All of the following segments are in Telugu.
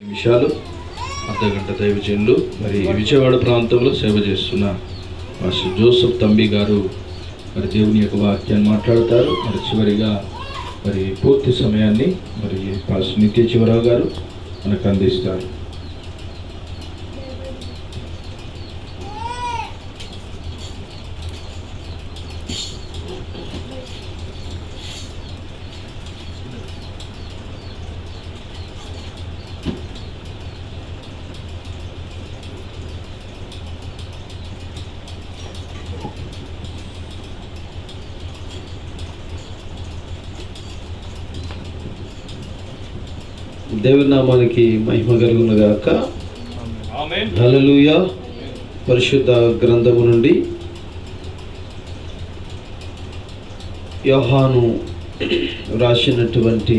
నిమిషాలు అర్ధగంట దైవజనులు మరి విజయవాడ ప్రాంతంలో సేవ చేస్తున్న మాస్టర్ జోసెఫ్ తంబి గారు మరి దేవుని యొక్క వాక్యాన్ని మాట్లాడతారు. మరి చివరిగా మరి పూర్తి సమయాన్ని మరి పాస్టర్ నిత్య చివరావు గారు మనకు అందిస్తారు. దేవుని నామానికి మహిమ కలుగును గాక. హల్లెలూయా. పరిశుద్ధ గ్రంథము నుండి యోహాను రాసినటువంటి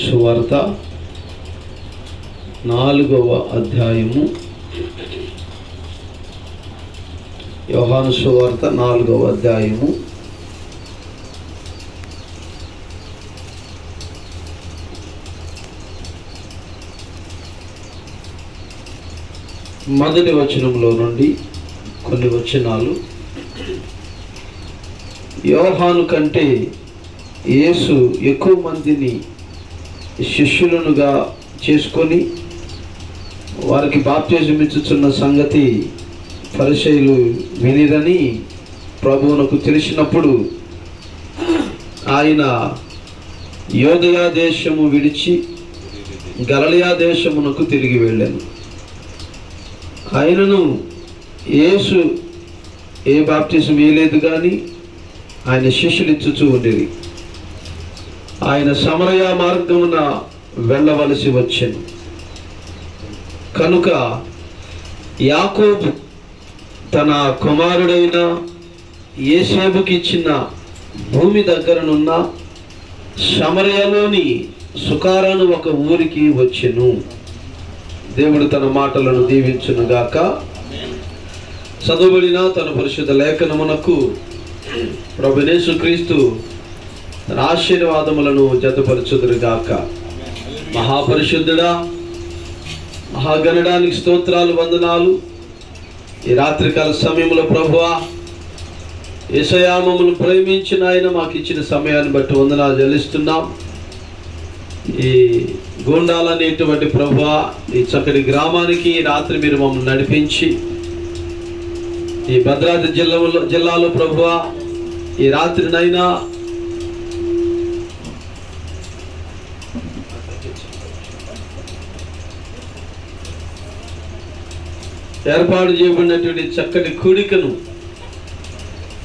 సువార్త 4వ అధ్యాయము. యోహాను సువార్త 4వ అధ్యాయము మొదటి వచనంలో నుండి కొన్ని వచనాలు. యోహాను కంటే యేసు ఎక్కువ మందిని శిష్యులనుగా చేసుకొని వారికి బాప్తిజం ఇచ్చుచున్న సంగతి పరిసయ్యులు వినిరని ప్రభువునకు తెలిసినప్పుడు ఆయన యూదయ దేశము విడిచి గలిలయ దేశమునకు తిరిగి వెళ్ళాను. ఆయనను యేసు ఏ బాప్తిజం ఇయ్యలేదు, కానీ ఆయన శిష్యులు ఇచ్చుచూ ఉండేది. ఆయన సమరయ మార్గమున వెళ్ళవలసి వచ్చెను కనుక యాకోబు తన కుమారుడైన యేసేపుకి ఇచ్చిన భూమి దగ్గరనున్న సమరయలోని సుకారాను ఒక ఊరికి వచ్చెను. దేవుడు తన మాటలను దీవించునుగాక. చదువుబడిన తన పరిశుద్ధ లేఖనమునకు ప్రభువైన యేసుక్రీస్తు తన ఆశీర్వాదములను జతపరచుదురుగాక. మహాపరిశుద్ధుడా, మహాగణడానికి స్తోత్రాలు, వందనాలు. ఈ రాత్రికాల సమయంలో ప్రభువా, యేసయ్యా మమ్మల్ని ప్రేమించిన ఆయన మాకు ఇచ్చిన సమయాన్ని బట్టి వందనాలు చెల్లిస్తున్నాం. ఈ గోండాలనేటువంటి ప్రభువా, ఈ చక్కటి గ్రామానికి రాత్రి మీరు మమ్మల్ని నడిపించి, ఈ భద్రాద్రి జిల్లాలో ప్రభువా ఈ రాత్రినైనా ఏర్పాటు చేయబడినటువంటి చక్కటి కూడికను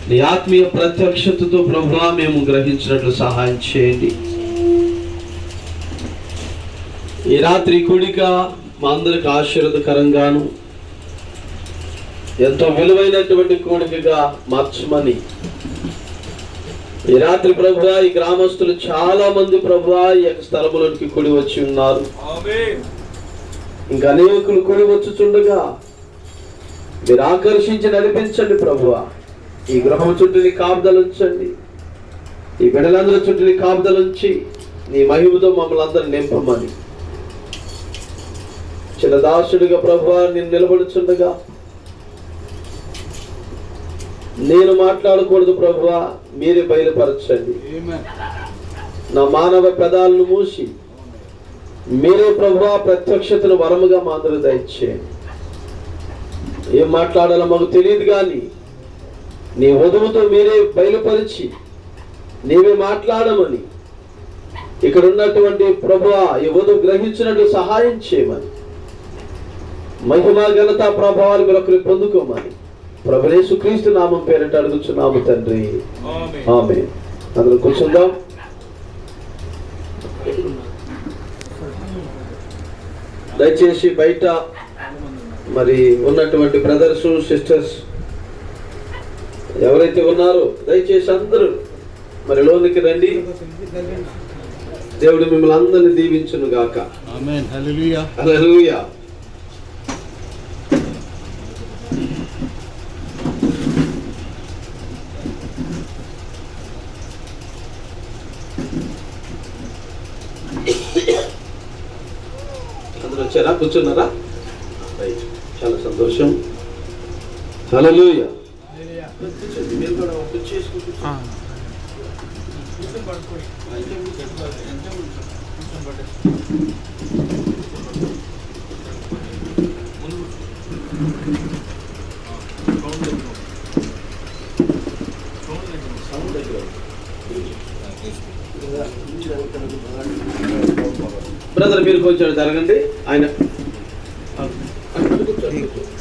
నీ ఆత్మీయ ప్రత్యక్షతతో ప్రభువా మేము గ్రహించినట్లు సహాయం చేయండి. ఈ రాత్రి కూడిక మా అందరికి ఆశీర్వదకరంగాను ఎంతో విలువైనటువంటి కూడికగా మార్చమని ఈ రాత్రి ప్రభువా ఈ గ్రామస్తులు చాలా మంది ప్రభువా ఈ యొక్క స్థలములోనికి కూడి వచ్చి ఉన్నారు. ఇంకా అనేకులు కూడి వచ్చుచుండగా మీరు ఆకర్షించి నడిపించండి ప్రభువా. ఈ గృహం చుట్టూని కాపుదలుంచండి, ఈ బిడ్డలందరి చుట్టూని కాపుదలుంచి నీ మహిమతో మమ్మల్ని అందరిని నింపమని చిన్న దాసుడిగా ప్రభువా నేను నిలబడుచుండగా నేను మాట్లాడకూడదు ప్రభువా, మీరే బయలుపరచండి. నా మానవ పెదాలను మూసి మీరే ప్రభువా ప్రత్యక్షతను వరముగా మా అందరూ దయచేయండి. ఏం మాట్లాడాలో మాకు తెలియదు, కానీ నీ వధువుతో మీరే బయలుపరిచి నీవే మాట్లాడమని ఇక్కడ ఉన్నటువంటి ప్రభువా ఈ వధువు గ్రహించినట్టు సహాయం చేయమని, మహిమ ఘనత ప్రభావాలు మీరు ఒకరు పొందుకోమని ప్రభువైన యేసుక్రీస్తు నామం పేరిట అడుగుచున్నాము తండ్రి, ఆమేన్. అందరూ కూర్చుందాం. దయచేసి బయట మరి ఉన్నటువంటి బ్రదర్స్ సిస్టర్స్ ఎవరైతే ఉన్నారో దయచేసి అందరూ మరి లోనికి రండి. దేవుడు మిమ్మల్ని అందరిని దీవించును గాక. ఆమేన్. హల్లెలూయా. హల్లెలూయా. వచ్చారా? కూర్చున్నారా? రైట్, చాలా సంతోషం. హల్లెలూయా. మీరు కూడా బ్రదర్ మీరు కొంచెం జరగండి. ఆయన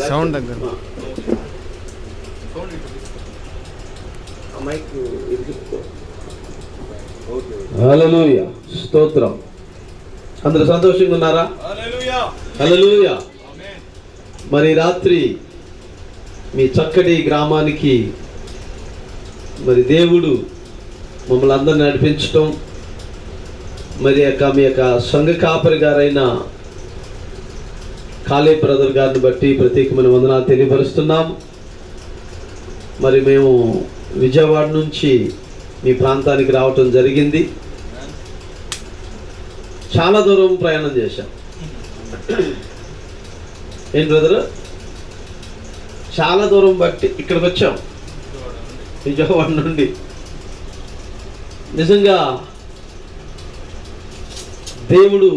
సౌండ్ దగ్గర హల్లెలూయా, స్తోత్రం. అందరూ సంతోషంగా ఉన్నారా? హల్లెలూయా. మరి రాత్రి మీ చక్కటి గ్రామానికి మరి దేవుడు మమ్మల్ని అందరిని నడిపించటం, మరి మీ యొక్క సంఘ కాపరి గారైన కాళీ బ్రదర్ గారిని బట్టి ప్రత్యేకమైన వందనాలు తెలియపరుస్తున్నాం. మరి మేము విజయవాడ నుంచి మీ ప్రాంతానికి రావటం జరిగింది. చాలా దూరం ప్రయాణం చేశాం. ఏం బ్రదర్, చాలా దూరం బట్టి ఇక్కడికి వచ్చాం విజయవాడ నుండి. నిజంగా దేవుడు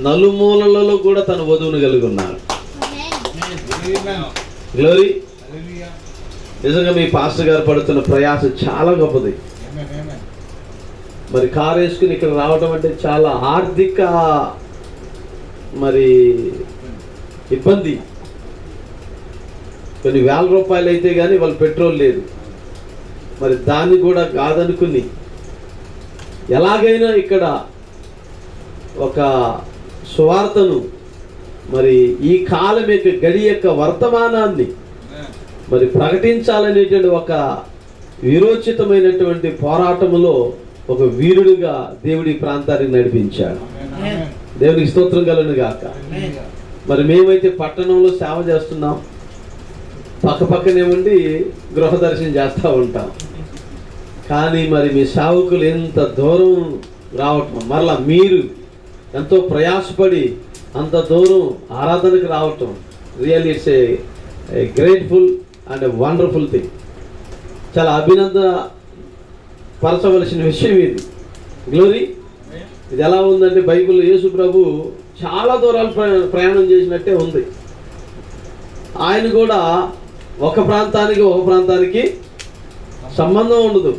నలుమూలలలో కూడా తన వధువును కలిగి ఉన్నాడు. గ్లోరీ. నిజంగా మీ పాస్టర్ గారు పడుతున్న ప్రయాస చాలా గొప్పది. మరి కారు వేసుకుని ఇక్కడ రావడం అంటే చాలా ఆర్థిక మరి ఇబ్బంది. కొన్ని వేల రూపాయలు అయితే కానీ వాళ్ళు పెట్రోల్ లేదు. మరి దాన్ని కూడా కాదనుకుని ఎలాగైనా ఇక్కడ ఒక సువార్తను, మరి ఈ కాలం యొక్క గడి యొక్క వర్తమానాన్ని మరి ప్రకటించాలనేటువంటి ఒక విరోచితమైనటువంటి పోరాటములో ఒక వీరుడిగా దేవుడి ప్రాంతానికి నడిపించాడు. దేవునికి స్తోత్రం కలుగును గాక. మరి మేమైతే పట్టణంలో సేవ చేస్తున్నాం, పక్కనే ఉండి గృహ దర్శనం చేస్తూ ఉంటాం. కానీ మరి మీ సేవకులు ఎంత దూరం రావటం, మరలా మీరు ఎంతో ప్రయాసపడి అంత దూరం ఆరాధనకు రావటం, really it's a grateful and a wonderful thing. చాలా అభినందన పరచవలసిన విషయం ఇది. గ్లోరీ. ఇది ఎలా ఉందంటే బైబిల్లో యేసు ప్రభు చాలా దూరాలు ప్రయాణం చేసినట్టే ఉంది. ఆయన కూడా ఒక ప్రాంతానికి సంబంధం ఉండదు.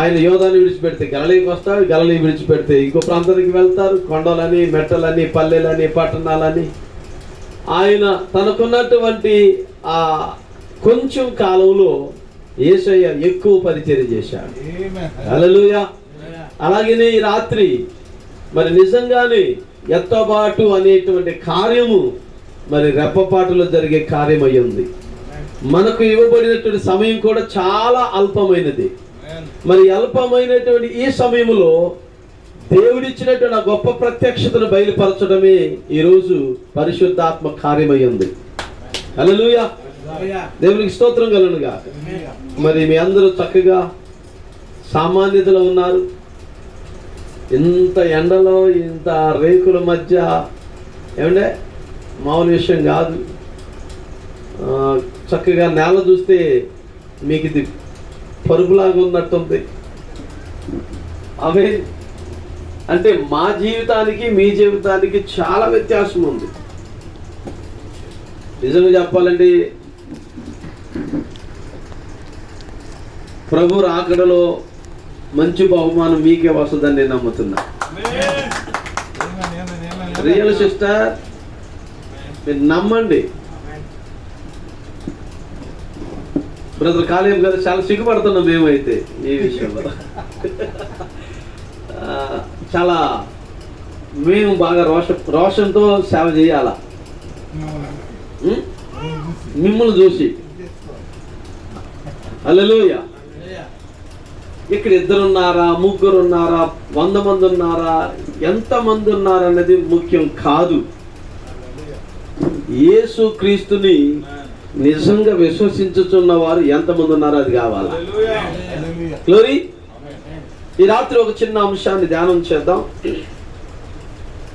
ఆయన యోధాన్ని విడిచిపెడితే గలిలీకి వస్తాడు, గలిలీ విడిచిపెడితే ఇంకో ప్రాంతానికి వెళ్తారు. కొండలని, మెట్టలని, పల్లెలని, పట్టణాలని ఆయన తనకున్నటువంటి ఆ కొంచెం కాలంలో యేసయ్య ఎక్కువ పరిచర్య చేశాడు. హల్లెలూయా. అలాగనే ఈ రాత్రి మరి నిజంగానే ఎత్తబాటు అనేటువంటి కార్యము మరి రెప్పపాటులో జరిగే కార్యం అయి ఉంది. మనకు ఇవ్వబడినటువంటి సమయం కూడా చాలా అల్పమైనది. మరి అల్పమైనటువంటి ఈ సమయంలో దేవుడిచ్చినటువంటి ఆ గొప్ప ప్రత్యక్షతను బయలుపరచడమే ఈరోజు పరిశుద్ధాత్మ కార్యమై ఉంది. హల్లెలూయా. దేవునికి స్తోత్రం కలుగును గాక. మరి మీ అందరూ చక్కగా సామాన్యతలో ఉన్నారు. ఇంత ఎండలో, ఇంత రేకుల మధ్య ఏమంటే మామూలు విషయం కాదు. చక్కగా నేల చూస్తే మీకు ఇది పరుపులాగా ఉన్నట్టుంది. అవే అంటే మా జీవితానికి మీ జీవితానికి చాలా వ్యత్యాసం ఉంది. నిజంగా చెప్పాలంటే ప్రభు రాకడలో మంచి బహుమానం మీకే వస్తుందని నేను నమ్ముతున్నా. రియల్ సిస్టర్, మీరు నమ్మండి. బ్రదర్ కాలేం కదా, చాలా సిగ్గుపడుతున్నాం మేమైతే ఈ విషయంలో. చాలా మేము బాగా రోషంతో సేవ చేయాలా మిమ్మల్ని చూసి. హల్లెలూయా. ఇక్కడ 2 ఉన్నారా, 3 ఉన్నారా, 100 మంది ఉన్నారా, ఎంతమంది ఉన్నారన్నది ముఖ్యం కాదు. యేసు క్రీస్తుని నిజంగా విశ్వసించుచున్న వారు ఎంతమంది ఉన్నారో అది కావాలా. గ్లోరీ. ఈ రాత్రి ఒక చిన్న అంశాన్ని ధ్యానం చేద్దాం.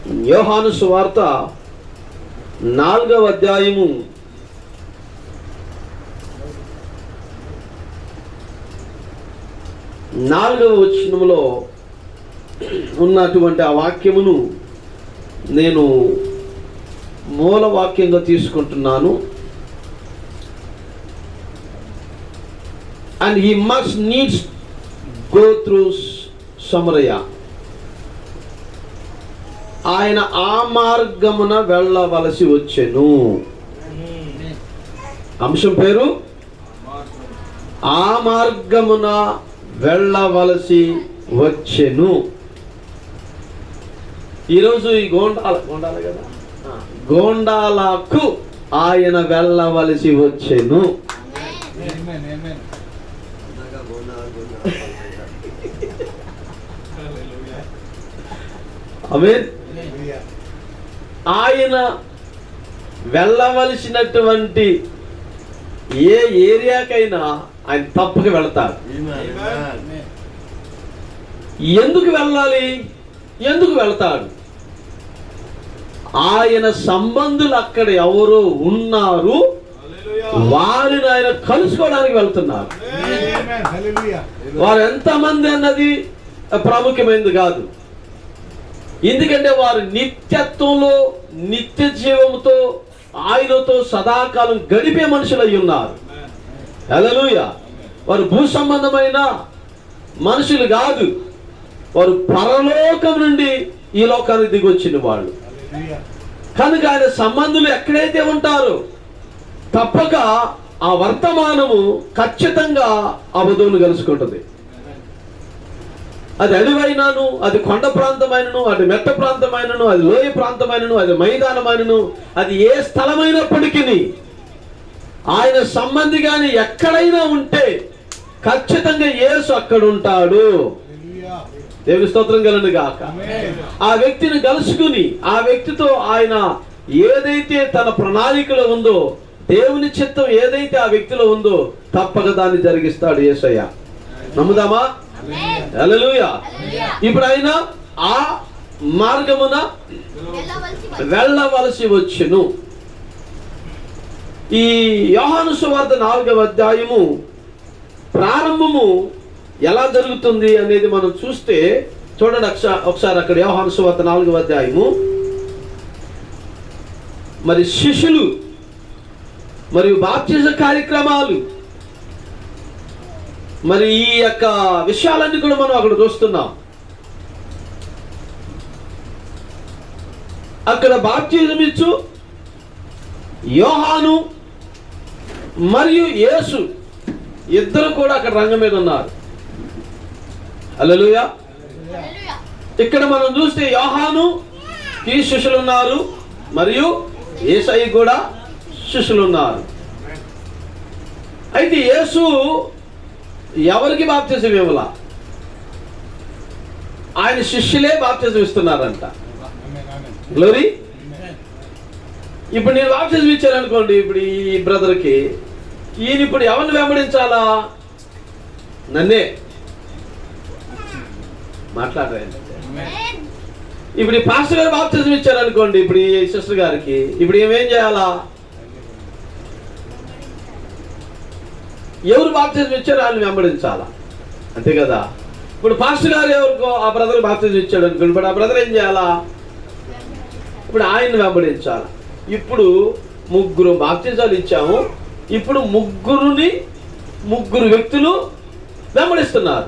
యోహాను సువార్త 4వ అధ్యాయము 4వ వచనములో ఉన్నటువంటి ఆ వాక్యమును నేను మూల వాక్యంగా తీసుకుంటున్నాను. And he must needs go through సమరయ. ఆయన ఆ మార్గమున వెళ్ళవలసి వచ్చెను. అంశం పేరు ఆ మార్గమున వెళ్ళవలసి వచ్చెను. ఈరోజు ఈ గోండాల కదా, గోండాలకు ఆయన వెళ్ళవలసి వచ్చెను. ఆమేన్. ఆయన వెళ్ళవలసినటువంటి ఏ ఏరియాకైనా ఆయన తప్పక వెళతాడు. ఎందుకు వెళ్ళాలి? ఎందుకు వెళ్తాడు? ఆయన సంబంధులు అక్కడ ఎవరో ఉన్నారు, వారిని ఆయన కలుసుకోవడానికి వెళ్తున్నారు. వారు ఎంతమంది అన్నది ప్రాముఖ్యమైనది కాదు. ఎందుకంటే వారు నిత్యత్వంలో, నిత్య జీవంతో, ఆయనతో సదాకాలం గడిపే మనుషులు అయి ఉన్నారు. హల్లెలూయా. వారు భూ సంబంధమైన మనుషులు కాదు, వారు పరలోకం నుండి ఈ లోకానికి దిగి వచ్చిన వాళ్ళు. కనుక ఆయన సంబంధులు ఎక్కడైతే ఉంటారో తప్పక ఆ వర్తమానము ఖచ్చితంగా ఆ వధువును కలుసుకుంటుంది. అది అడవైనను, అది కొండ ప్రాంతమైనను, అది మెట్ట ప్రాంతమైనను, అది లోయ ప్రాంతమైనను, అది మైదానమైనను, అది ఏ స్థలమైనప్పటికీ ఆయన సంబంధి గాని ఎక్కడైనా ఉంటే ఖచ్చితంగా యేసు అక్కడ ఉంటాడు. దేవుని స్తోత్రం కలుగును గాక. ఆ వ్యక్తిని కలుసుకుని ఆ వ్యక్తితో ఆయన ఏదైతే తన ప్రణాళికలో ఉందో, దేవుని చిత్తం ఏదైతే ఆ వ్యక్తిలో ఉందో తప్పక దాన్ని జరిగిస్తాడు యేసయ్య. నమ్ముదామా? హల్లెలూయా. ఇప్పుడు ఆయన ఆ మార్గమున వెళ్ళవలసి వచ్చెను. ఈ యోహాను సువార్త 4వ అధ్యాయము ప్రారంభము ఎలా జరుగుతుంది అనేది మనం చూస్తే చూడండి ఒకసారి. అక్కడ యోహాను సువార్త 4వ అధ్యాయము, మరి శిష్యులు మరియు బాప్తిజ కార్యక్రమాలు, మరి ఈ యొక్క విషయాలన్నీ కూడా మనం అక్కడ చూస్తున్నాం. అక్కడ బాప్తిజం ఇచ్చు యోహాను మరియు యేసు ఇద్దరు కూడా అక్కడ రంగం మీద ఉన్నారు. హల్లెలూయా. ఇక్కడ మనం చూస్తే యోహానుకి శిష్యులు ఉన్నారు, మరియు యేసయ్య కూడా శిష్యులు ఉన్నారు. అయితే యేసు ఎవరికి బాప్తిజం ఇవ్వాల? ఆయన శిష్యులే బాప్తిజం ఇస్తున్నారంట. గ్లోరీ. ఇప్పుడు నేను బాప్తిజం ఇచ్చాననుకోండి, ఇప్పుడు ఈ బ్రదర్కి, ఈయన ఇప్పుడు ఎవరిని వెంబడించాలా? నన్నే. మాట్లాడారు. ఇప్పుడు ఈ పాస్టర్ గారు బాప్తిజం ఇచ్చారనుకోండి, ఇప్పుడు ఈ సిస్టర్ గారికి, ఇప్పుడు ఏమేం చేయాలా? ఎవరు బాప్తిజం ఇచ్చారో వాళ్ళని వెంబడించాలా, అంతే కదా. ఇప్పుడు పాస్టర్ గారు ఎవరికో ఆ బ్రదర్ బాప్తిజం ఇచ్చాడు అనుకోండి, ఇప్పుడు ఆ బ్రదర్ ఏం చేయాలా? ఇప్పుడు ఆయన్ని వెంబడించాలా. ఇప్పుడు ముగ్గురు బాప్తిజాలు ఇచ్చాము, ఇప్పుడు ముగ్గురు వ్యక్తులు వెంబడిస్తున్నారు.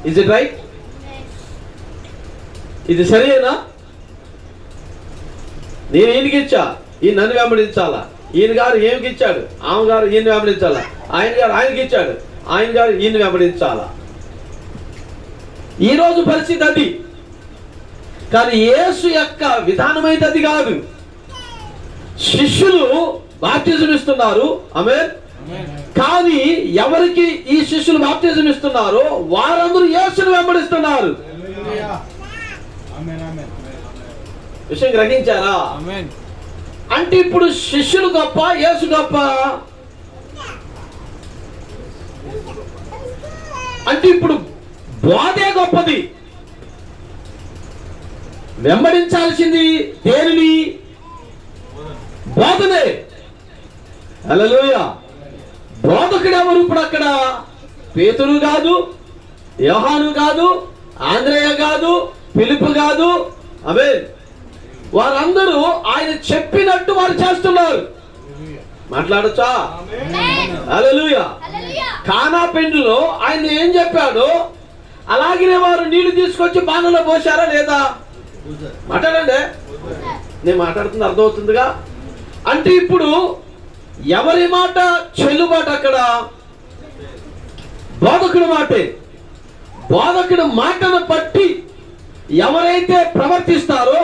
Is it right? ఇది సరేనా? నేను ఈయనకి ఇచ్చా, ఈయన నన్ను వెంబడించాలా. ఈయన గారు ఏమికి ఇచ్చాడు, ఆమె గారు ఈయన వెంబడించాలా. ఆయన గారు ఆయనకి ఇచ్చాడు, ఆయన గారు ఈయన వెంబడించాలా. ఈరోజు పరిస్థితి అది. కానీ యేసు యొక్క విధానమైతే అది కాదు. శిష్యులు బాప్తిజం ఇస్తున్నారు, ఆమేన్. కానీ ఎవరికి ఈ శిష్యులు బాప్తిజం ఇస్తున్నారో వారందరూ యేసును వెంబడిస్తున్నారు. విషయం గ్రహించారా? అంటే ఇప్పుడు శిష్యులు గొప్ప, యేసు గొప్ప? అంటే ఇప్పుడు బోధే గొప్పది. వెంబడించాల్సింది దేనిని? బోధనే. హల్లెలూయా. బోధకుడు ఎవరు ఇప్పుడు అక్కడ? పేతురు కాదు, యోహాను కాదు, ఆంద్రేయ కాదు, ఫిలిప్పు కాదు. ఆమేన్. వారందరూ ఆయన చెప్పినట్టు వారు చేస్తున్నారు. మాట్లాడచ్చా? హల్లెలూయా. కానా పెండ్లిలో ఆయన ఏం చెప్పాడో అలాగనే వారు నీళ్లు తీసుకొచ్చి బాణలో పోసారా లేదా? మాట్లాడండి. నేను మాట్లాడుతుంది అర్థమవుతుందిగా. అంటే ఇప్పుడు ఎవరి మాట చెల్లుబాటు అక్కడ? బోధకుడి మాటే. బోధకుడి మాటను బట్టి ఎవరైతే ప్రవర్తిస్తారో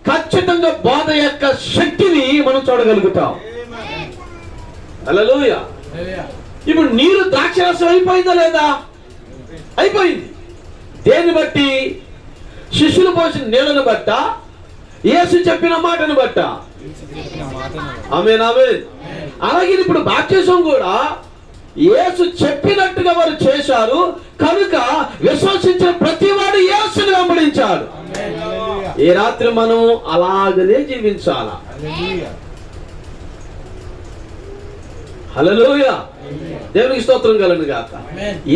ఖచ్చితంగా బోధ యొక్క శక్తిని మనం చూడగలుగుతాం. హల్లెలూయా. ఇప్పుడు నీరు ద్రాక్షరసం అయిపోయిందా లేదా? అయిపోయింది. దేన్ని బట్టి? శిష్యులు పోసిన నీళ్ళను బట్ట, యేసు చెప్పిన మాటను బట్ట. ఆమేన్, ఆమేన్. అలాగే ఇప్పుడు బాప్తిజం కూడా యేసు చెప్పినట్టుగా వారు చేశారు కనుక విశ్వసించిన ప్రతి వాడు యేసుని వెంబడించాడు. ఈ రాత్రి మనం అలాగనే జీవించాలా. హల్లెలూయా. దేవునికి స్తోత్రం కలుగును గాక.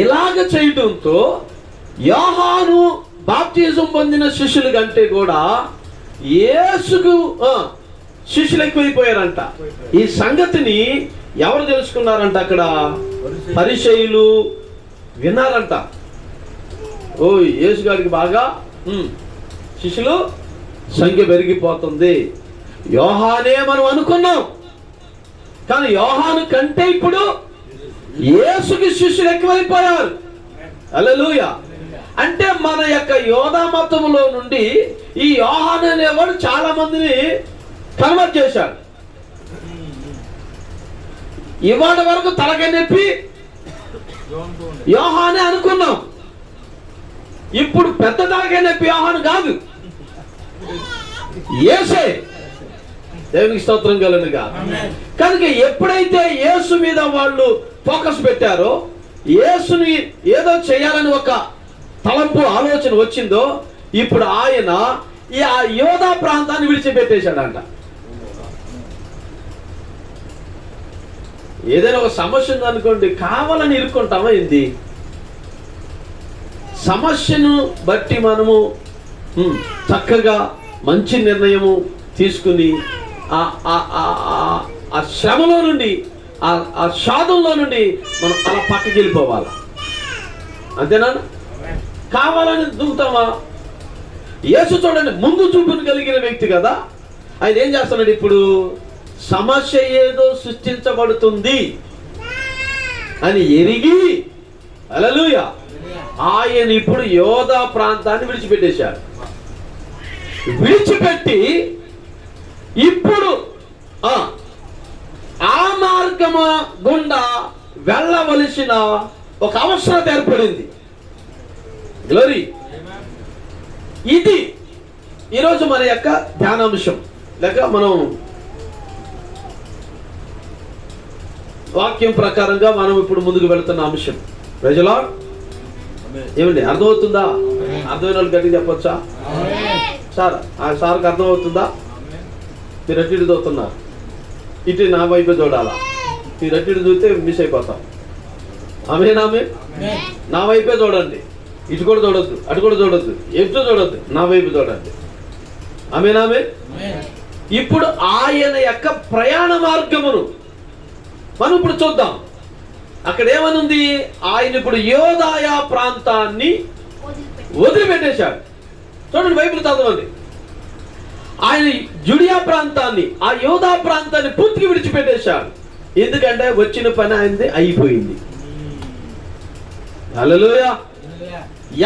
ఇలాగ చేయడంతో యోహాను బాప్తిజం పొందిన శిష్యుల కంటే కూడా యేసుకు శిష్యులు ఎక్కువైపోయారంట. ఈ సంగతిని ఎవరు తెలుసుకున్నారంట? అక్కడ పరిసయ్యులు విన్నారంట. ఓ యేసు గారికి బాగా శిష్యులు సంఖ్య పెరిగిపోతుంది. యోహానే మనం అనుకున్నాం, కానీ యోహాను కంటే ఇప్పుడు యేసుకి శిష్యులు ఎక్కువైపోయారు. హల్లెలూయా. అంటే మన యొక్క యోధా మతములో నుండి ఈ యోహాను అనేవాడు చాలా మందిని కన్వర్ట్ చేశాడు. ఇవాళ వరకు తలకాయ నొప్పి యోహానే అనుకున్నాం. ఇప్పుడు పెద్ద తలకాయ నొప్పి యోహాను కాదు, యేసే. దేవునికి స్తోత్రం కలుగునుగా. కనుక ఎప్పుడైతే యేసు మీద వాళ్ళు ఫోకస్ పెట్టారో, యేసుని ఏదో చేయాలని ఒక తలంపు ఆలోచన వచ్చిందో, ఇప్పుడు ఆయన ఈ ఆ యోధా ప్రాంతాన్ని విడిచిపెట్టేశాడంట. ఏదైనా ఒక సమస్య ఉందనుకోండి, కావాలని ఇరుక్కుంటామా ఏంది? సమస్యను బట్టి మనము చక్కగా మంచి నిర్ణయము తీసుకుని ఆ శ్రమలో నుండి ఆ షాదంలో నుండి మనం అలా పక్కకి వెళ్ళిపోవాలి. అంతేనా? కావాలని దూకుతామా? యేసు చూడండి, ముందు చూపును కలిగిన వ్యక్తి కదా. ఆయన ఏం చేస్తున్నాడు? ఇప్పుడు సమస్య ఏదో సృష్టించబడుతుంది అని ఎరిగి, హల్లెలూయా, ఆయన ఇప్పుడు యోధా ప్రాంతాన్ని విడిచిపెట్టేశాడు. విడిచిపెట్టి ఇప్పుడు ఆ మార్గము గుండా వెళ్ళవలసిన ఒక అవసరం ఏర్పడింది. గ్లోరీ. ఇది ఈరోజు మన యొక్క ధ్యానాంశం, లేక మనం వాక్యం ప్రకారంగా మనం ఇప్పుడు ముందుకు వెళుతున్న అంశం. Praise the lord. ఏమండి, అర్థమవుతుందా? అర్థమైన వాళ్ళు గట్టిగా చెప్పొచ్చా? సార్కి అర్థమవుతుందా? మీరు అటు ఇటు చూస్తున్నారు, ఇటు నా వైపు చూడాలా. మీరు అటు ఇటు చూస్తే మిస్ అయిపోతాం. ఆమేన్, ఆమేన్. నా వైపే చూడండి, ఇటు కూడా చూడొద్దు, అటు కూడా చూడొద్దు, ఎటు చూడొద్దు, నా వైపు చూడండి. ఆమేన్, ఆమేన్. ఇప్పుడు ఆయన యొక్క ప్రయాణ మార్గమును మనం ఇప్పుడు చూద్దాం. అక్కడ ఏమనుంది? ఆయన ఇప్పుడు యోదాయ ప్రాంతాన్ని వదిలిపెట్టేశాడు. చూడండి, బైబిల్ చదవండి. ఆయన జుడియా ప్రాంతాన్ని, ఆ యోధా ప్రాంతాన్ని పూర్తిగా విడిచిపెట్టేశాడు. ఎందుకంటే వచ్చిన పని ఆయనది అయిపోయింది. హల్లెలూయా.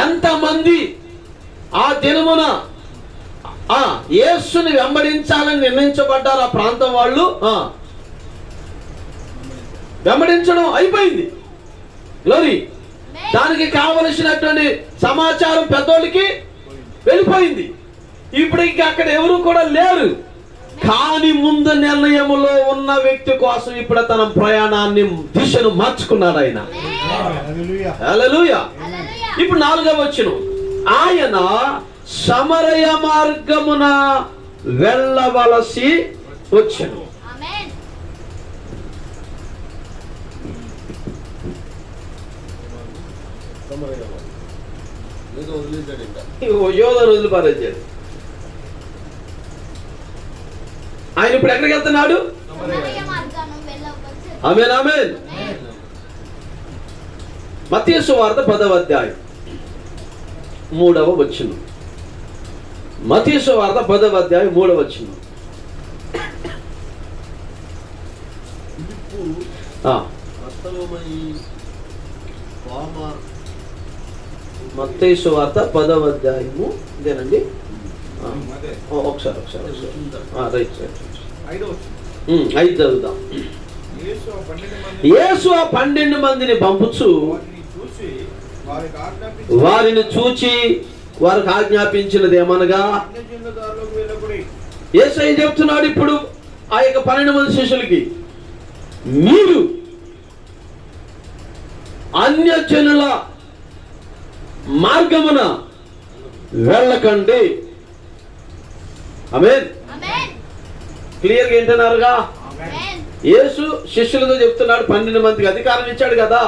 ఎంతమంది ఆ దినమున యేసుని వెంబడించాలని నిర్ణయించబడ్డారు. ఆ ప్రాంతం వాళ్ళు వెంబడించడం అయిపోయింది. గ్లోరీ. దానికి కావలసినటువంటి సమాచారం పెద్దోళ్ళకి వెళ్ళిపోయింది. ఇప్పుడు ఇంకా అక్కడ ఎవరు కూడా లేరు. కానీ ముందు నిర్ణయములో ఉన్న వ్యక్తి కోసం ఇప్పుడు తన ప్రయాణాన్ని దిశను మార్చుకున్నాడు ఆయన. హల్లెలూయా. ఇప్పుడు 4వ వచనం, ఆయన సమరయ మార్గమున వెళ్ళవలసి వచ్చెను. యోధ రోజులు పారేశాడు. ఆయన ఇప్పుడు ఎక్కడికి వెళ్తున్నాడు? ఆమేన్ ఆమేన్. మత్తయి సువార్త 10వ అధ్యాయం 3వ వచనం. మత్తయి సువార్త 10వ అధ్యాయం 3వ వచనం. మత్తయి సువార్త 10వ అధ్యాయము ఇదేనండి. ఒకసారి రైట్ 5 చదువుదాం. యేసు ఆ 12 మందిని పంపుచు వారిని చూచి వారికి ఆజ్ఞాపించినది ఏమనగా, యేసయ్య చెప్తున్నాడు ఇప్పుడు ఆ యొక్క 12 మంది శిష్యులకి, మీరు అన్యజనుల మార్గమున వెళ్ళకండి. ఆమేన్. క్లియర్గా ఏంటన్నారుగా? యేసు శిష్యులతో చెప్తున్నాడు, 12 మందికి అధికారం ఇచ్చాడు కదా,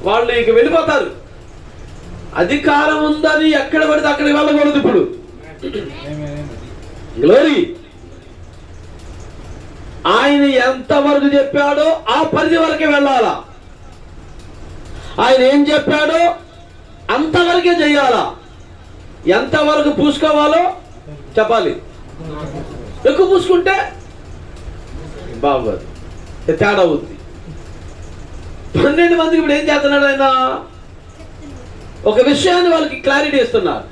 వాళ్ళు ఇక వెళ్ళిపోతారు. అధికారం ఉందని ఎక్కడ పడితే అక్కడికి వెళ్ళకూడదు. ఇప్పుడు గ్లోరీ. ఆయన ఎంతవరకు చెప్పాడో ఆ పరిధి వరకే వెళ్ళాలా. ఆయన ఏం చెప్పాడో అంతవరకే చెయ్యాలా. ఎంతవరకు పూసుకోవాలో చెప్పాలి. ఎక్కువ పూసుకుంటే బాగోదు, తేడా అవుద్ది. 12 మందికి ఇప్పుడు ఏం చేస్తున్నాడు ఆయన? ఒక విషయాన్ని వాళ్ళకి క్లారిటీ ఇస్తున్నారు.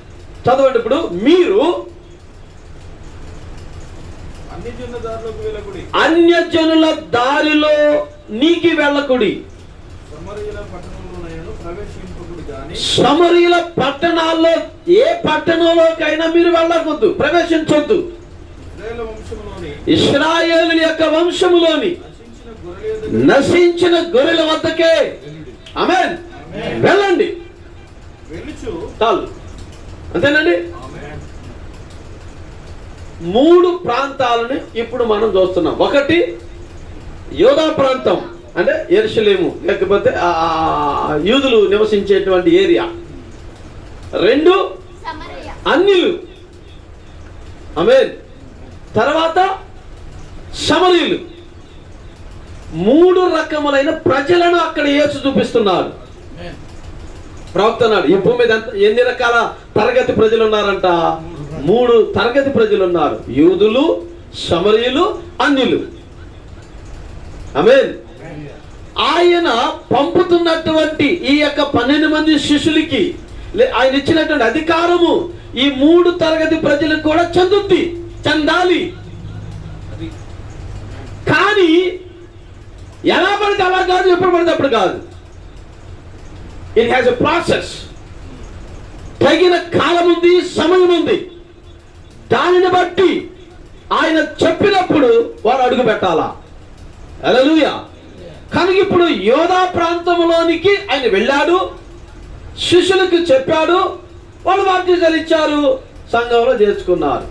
చదవండి ఇప్పుడు. మీరు అన్యజనుల దారిలో నీకి వెళ్ళకుడి, సమరయుల పట్టణాల్లో ఏ పట్టణంలోకైనా మీరు వెళ్ళకూడదు, ప్రవేశించొద్దు. ఇశ్రాయేలు యొక్క వంశములోని నశించిన గొర్రెల వద్దకే ఆమేన్ వెళ్ళండి. చాలు, అంతేనండి. 3 ప్రాంతాలను ఇప్పుడు మనం చూస్తున్నాం. ఒకటి యోధా ప్రాంతం, అంటే యెరూషలేము, లేకపోతే యూదులు నివసించేటువంటి ఏరియా. 2 అన్యులు, ఆమేన్. తర్వాత సమరయులు. 3 రకములైన ప్రజలను అక్కడ యేసు చూపిస్తున్నారు. ప్రవక్త అన్నాడు, ఈ భూమి మీద ఎన్ని రకాల తరగతి ప్రజలు ఉన్నారంట? 3 తరగతి ప్రజలు ఉన్నారు. యూదులు, సమరయులు, అన్యులు. ఆమేన్. ఆయన పంపుతున్నటువంటి ఈ యొక్క 12 మంది శిష్యులకి ఆయన ఇచ్చినటువంటి అధికారము ఈ 3 తరగతి ప్రజలకు కూడా చెందాలి. కానీ ఎలా పడితే అలా కాదు, ఎప్పుడు పడితే అప్పుడు కాదు. It has a process. తగిన కాలం ఉంది, సమయం ఉంది. దానిని బట్టి ఆయన చెప్పినప్పుడు వారు అడుగు పెట్టాలా. హల్లెలూయా. కనుక ఇప్పుడు యోధా ప్రాంతంలోనికి ఆయన వెళ్ళాడు, శిష్యులకు చెప్పాడు, వాళ్ళు బాప్తిజాలు ఇచ్చారు, సంఘంలో చేర్చుకున్నారు.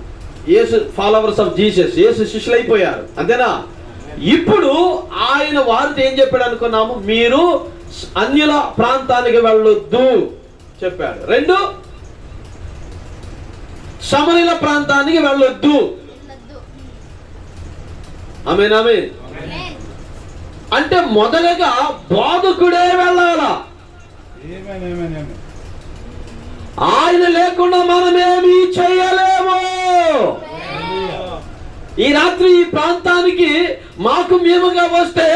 యేసు ఫాలోవర్స్ ఆఫ్ జీసస్, యేసు శిష్యులు అయిపోయారు. అంతేనా? ఇప్పుడు ఆయన వారితో ఏం చెప్పాడు అనుకున్నాము? మీరు అన్యుల ప్రాంతానికి వెళ్ళొద్దు చెప్పాడు. 2 సమరయుల ప్రాంతానికి వెళ్ళొద్దు. ఆమేన్ ఆమేన్. అంటే మొదలుగా బోధకుడే వెళ్ళాలా. ఆయన లేకుండా మనమేమీ చేయలేము. ఈ రాత్రి ఈ ప్రాంతానికి మాకు మేముగా వస్తే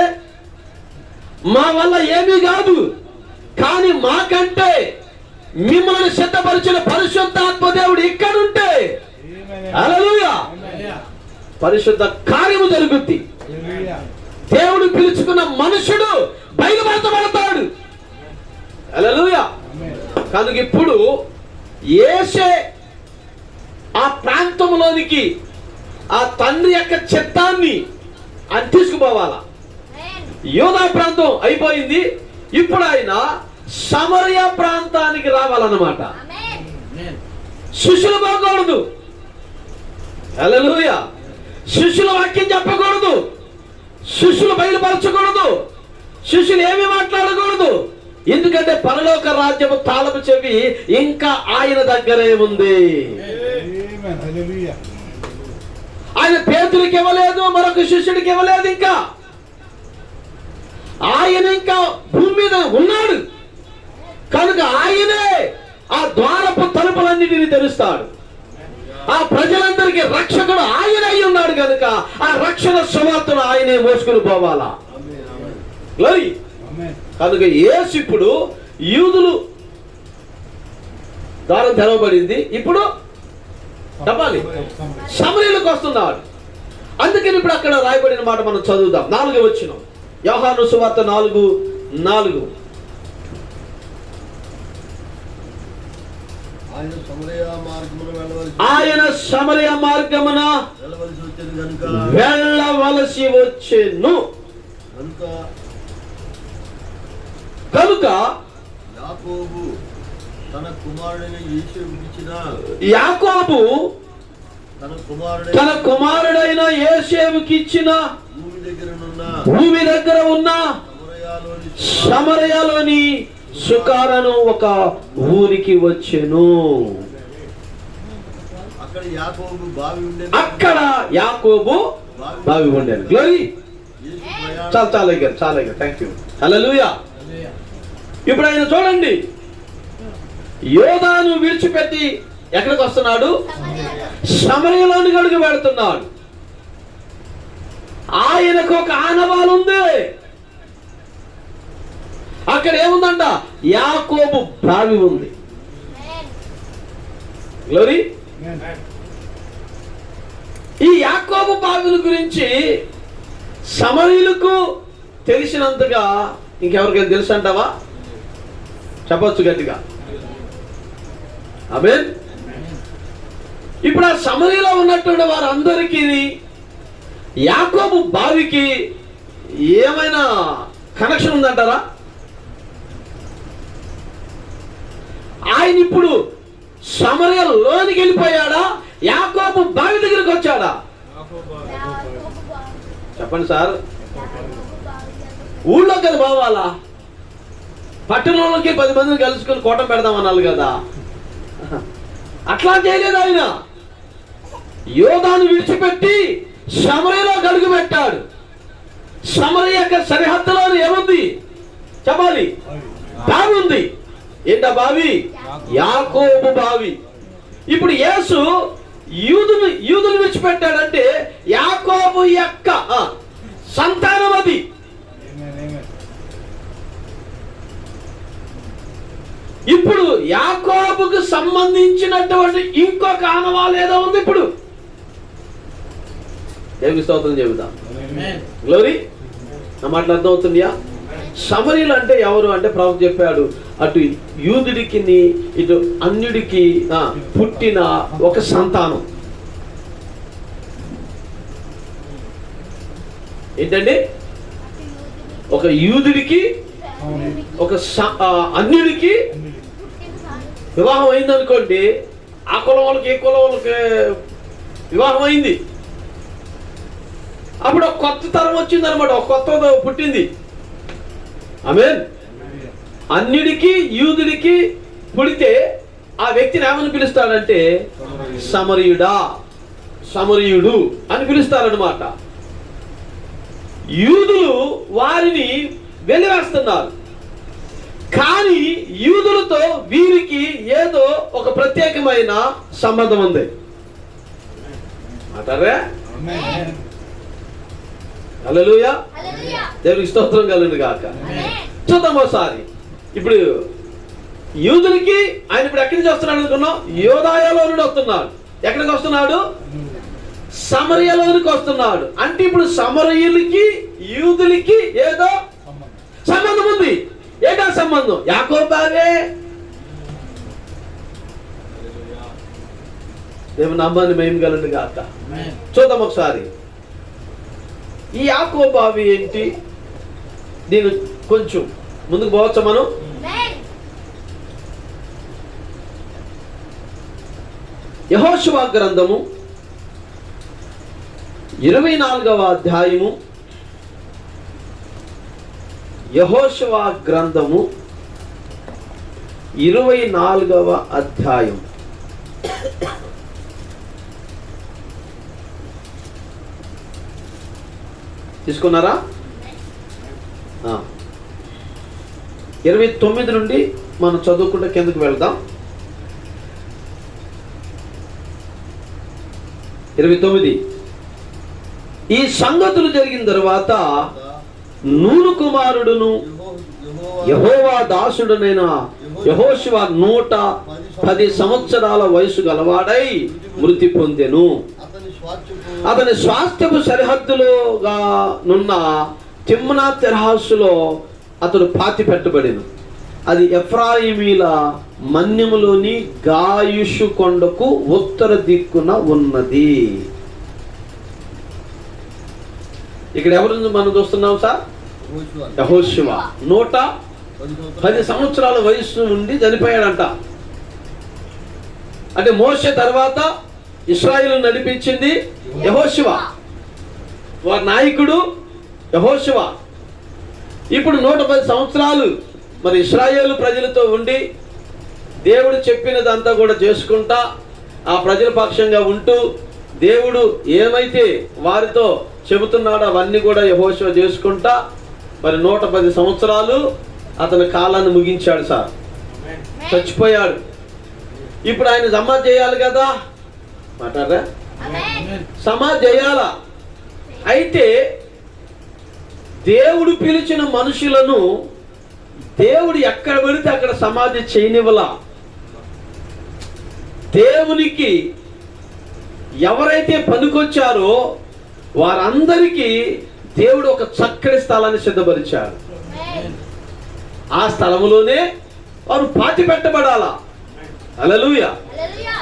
మా వల్ల ఏమీ కాదు. కానీ మాకంటే మిమ్మల్ని సిద్ధపరిచిన పరిశుద్ధాత్మ దేవుడు ఇక్కడుంటే హల్లెలూయా పరిశుద్ధ కార్యము జరుగుద్ది. దేవుడు పిలుచుకున్న మనుషుడు బయలుపరచబడతాడు. హల్లెలూయా. కనుక ఇప్పుడు యేసే ఆ ప్రాంతంలోనికి ఆ తండ్రి యొక్క చిత్తాన్ని ఆయన తీసుకుపోవాలా. యోధా ప్రాంతం అయిపోయింది, ఇప్పుడు ఆయన సమరయ ప్రాంతానికి రావాలన్నమాట. శిష్యులు పోకూడదు. హల్లెలూయా. శిష్యుల వాక్యం చెప్పకూడదు, శిష్యులు బయలుపరచకూడదు, శిష్యులు ఏమి మాట్లాడకూడదు. ఎందుకంటే పరలోక రాజ్యము తాళపు చెవి ఇంకా ఆయన దగ్గరే ఉంది. ఆయన పేతురికి ఇవ్వలేదు, మరొక శిష్యుడికి ఇవ్వలేదు. ఇంకా ఆయన ఇంకా భూమి మీద ఉన్నాడు కనుక ఆయనే ఆ ద్వారపు తలుపులన్నిటిని తెరుస్తాడు. ఆ ప్రజలందరికీ రక్షకుడు ఆయన అయి ఉన్నాడు కనుక ఆ రక్షణ సువార్తను ఆయనే మోసుకుని పోవాలా. గ్లోరీ. కనుక యేసు ఇప్పుడు యూదులు ద్వారం తెరవబడింది, ఇప్పుడు చెప్పాలి సమరయులకు వస్తున్నాడు. అందుకని ఇప్పుడు అక్కడ రాయబడిన మాట మనం చదువుదాం. 4వ వచనం, యోహాను సువార్త 4:4. ఆయన సమరయ మార్గమున వెళ్ళవలసి వచ్చెను కనుక యాకోబు తన కుమారుడైన యేసేవుకిచ్చిన భూమి దగ్గర ఉన్న సమరయలోని సుకారను ఒక ఊరికి వచ్చెను. అక్కడ యాకోబు బావి ఉండేను. గ్లోరీ. చాలా థ్యాంక్ యూ. హల్లెలూయా. ఇప్పుడు ఆయన చూడండి, యోదాను విడిచిపెట్టి ఎక్కడికి వస్తున్నాడు? సమరయలోనికి అడుగు పెడుతున్నాడు. ఆయనకు ఒక ఆనవాలు ఉంది. అక్కడ ఏముందంట? యాకోబు బావి ఉంది. గ్లోరీ. ఈ యాకోబు బావిల గురించి సమరయులకు తెలిసినంతగా ఇంకెవరికైనా తెలుసు అంటావా? చెప్పొచ్చు గట్టిగా. ఆమేన్. ఇప్పుడు ఆ సమరయలో ఉన్నటువంటి వారందరికీ యాకోబు బావికి ఏమైనా కనెక్షన్ ఉందంటారా? ఆయన ఇప్పుడు సమరయలోనికి వెళ్ళిపోయాడా, యాకోబు బావి దగ్గరికి వచ్చాడా? చెప్పండి సార్. ఊళ్ళో కదా పోవాలా, పట్టణంలోకి 10 మందిని కలుసుకొని కోటం పెడదామన్నారు కదా. అట్లా చేయలేదు ఆయన. యోదాను విడిచిపెట్టి సమరయలో అడుగు పెట్టాడు. సమరయ యొక్క సరిహద్దులో ఏముంది చెప్పాలి? బావి ఉంది. ఏంటా బావి? యాకోబు బావి. ఇప్పుడు యేసు యూదులు విడిచిపెట్టాడంటే యాకోబు యొక్క సంతానం అది. ఇప్పుడు యాకోబుకు సంబంధించినటువంటి ఇంకొక ఆనవాలు ఏదో ఉంది. ఇప్పుడు దేవుని స్తోత్రం చెబుతాం. గ్లోరీ. నా మాటలు అర్థం అవుతుందియా? సమరయులు అంటే ఎవరు అంటే ప్రభు చెప్పాడు, అటు యూదుడికి ఇటు అన్యుడికి పుట్టిన ఒక సంతానం. ఏంటండి? ఒక యూదుడికి ఒక అన్యుడికి వివాహం అయిందనుకోండి, ఆ కులం వాళ్ళకి ఏ కులం వాళ్ళకి వివాహం అయింది. అప్పుడు ఒక కొత్త తరం వచ్చింది అనమాట, ఒక కొత్త పుట్టింది. ఆమేన్. అన్యుడికి యూదుడికి పుడితే ఆ వ్యక్తిని ఏమని పిలుస్తాడంటే సమరయుడు అని పిలుస్తారనమాట. యూదులు వారిని వెలివేస్తున్నారు, కానీ యూదులతో వీరికి ఏదో ఒక ప్రత్యేకమైన సంబంధం ఉంది. అంటారా? హల్లెలూయా. దేవునికి స్తోత్రం కలుగును గాక. చూద్దాం ఒకసారి. ఇప్పుడు యూదులకి ఆయన ఇప్పుడు ఎక్కడి నుంచి వస్తున్నాడు అనుకున్నాం? యోదాయలో నుండి వస్తున్నాడు. ఎక్కడికి వస్తున్నాడు? సమరయలోనికి వస్తున్నాడు. అంటే ఇప్పుడు సమరయులకి యూదులకి ఏదో సంబంధం ఉంది. ఏంటా సంబంధం? యాకోబు బావే. దేవుని నామాన్ని మహిమ కలుగును గాక. చూద్దాం ఒకసారి. ఈ యాకోబు బావి ఏంటి? దీని కొంచెం ముందుకు పోవచ్చా మనం? యెహోషువ గ్రంథము 24వ అధ్యాయము. యెహోషువ గ్రంథము 24వ అధ్యాయం. తీసుకున్నారా? 29 నుండి మనం చదువుకుంటే కిందకు వెళ్దాం. 29. ఈ సంగతులు జరిగిన తర్వాత నూను కుమారుడును యెహోవా దాసుడునైన యెహోషువ 110 సంవత్సరాల వయసు గలవాడై మృతి పొందెను. అతని స్వాస్థ్యపు సరిహద్దులుగా నున్న తిమ్నా తెరహాసులో అతడు పాతి పెట్టబడెను. అది ఎఫ్రాయిమీల మన్యములోని గాయుషు కొండకు ఉత్తర దిక్కున ఉన్నది. ఇక్కడ ఎవరు మనం చూస్తున్నాం సార్? యెహోషువ 110 సంవత్సరాల వయసు నుండి చనిపోయాడంట. అంటే మోషే తర్వాత ఇశ్రాయేలు నడిపించింది యెహోషువ, వారి నాయకుడు యెహోషువ. ఇప్పుడు 110 సంవత్సరాలు మరి ఇశ్రాయేలు ప్రజలతో ఉండి దేవుడు చెప్పినదంతా కూడా చేసుకుంటా ఆ ప్రజల పక్షంగా ఉంటూ దేవుడు ఏమైతే వారితో చెబుతున్నాడో అవన్నీ కూడా యెహోషువ చేసుకుంటా మరి 110 సంవత్సరాలు అతని కాలాన్ని ముగించాడు సార్. చచ్చిపోయాడు. ఇప్పుడు ఆయన సమాధి చేయాలి కదా, మాట్లాడరా? సమాధి చేయాలా? అయితే దేవుడు పిలిచిన మనుషులను దేవుడు ఎక్కడ పెడితే అక్కడ సమాధి చేయనివ్వలా. దేవునికి ఎవరైతే పనికొచ్చారో వారందరికీ దేవుడు ఒక చక్కటి స్థలాన్ని సిద్ధపరిచాడు. ఆ స్థలములోనే వారు పాతి పెట్టబడాలా. హల్లెలూయా.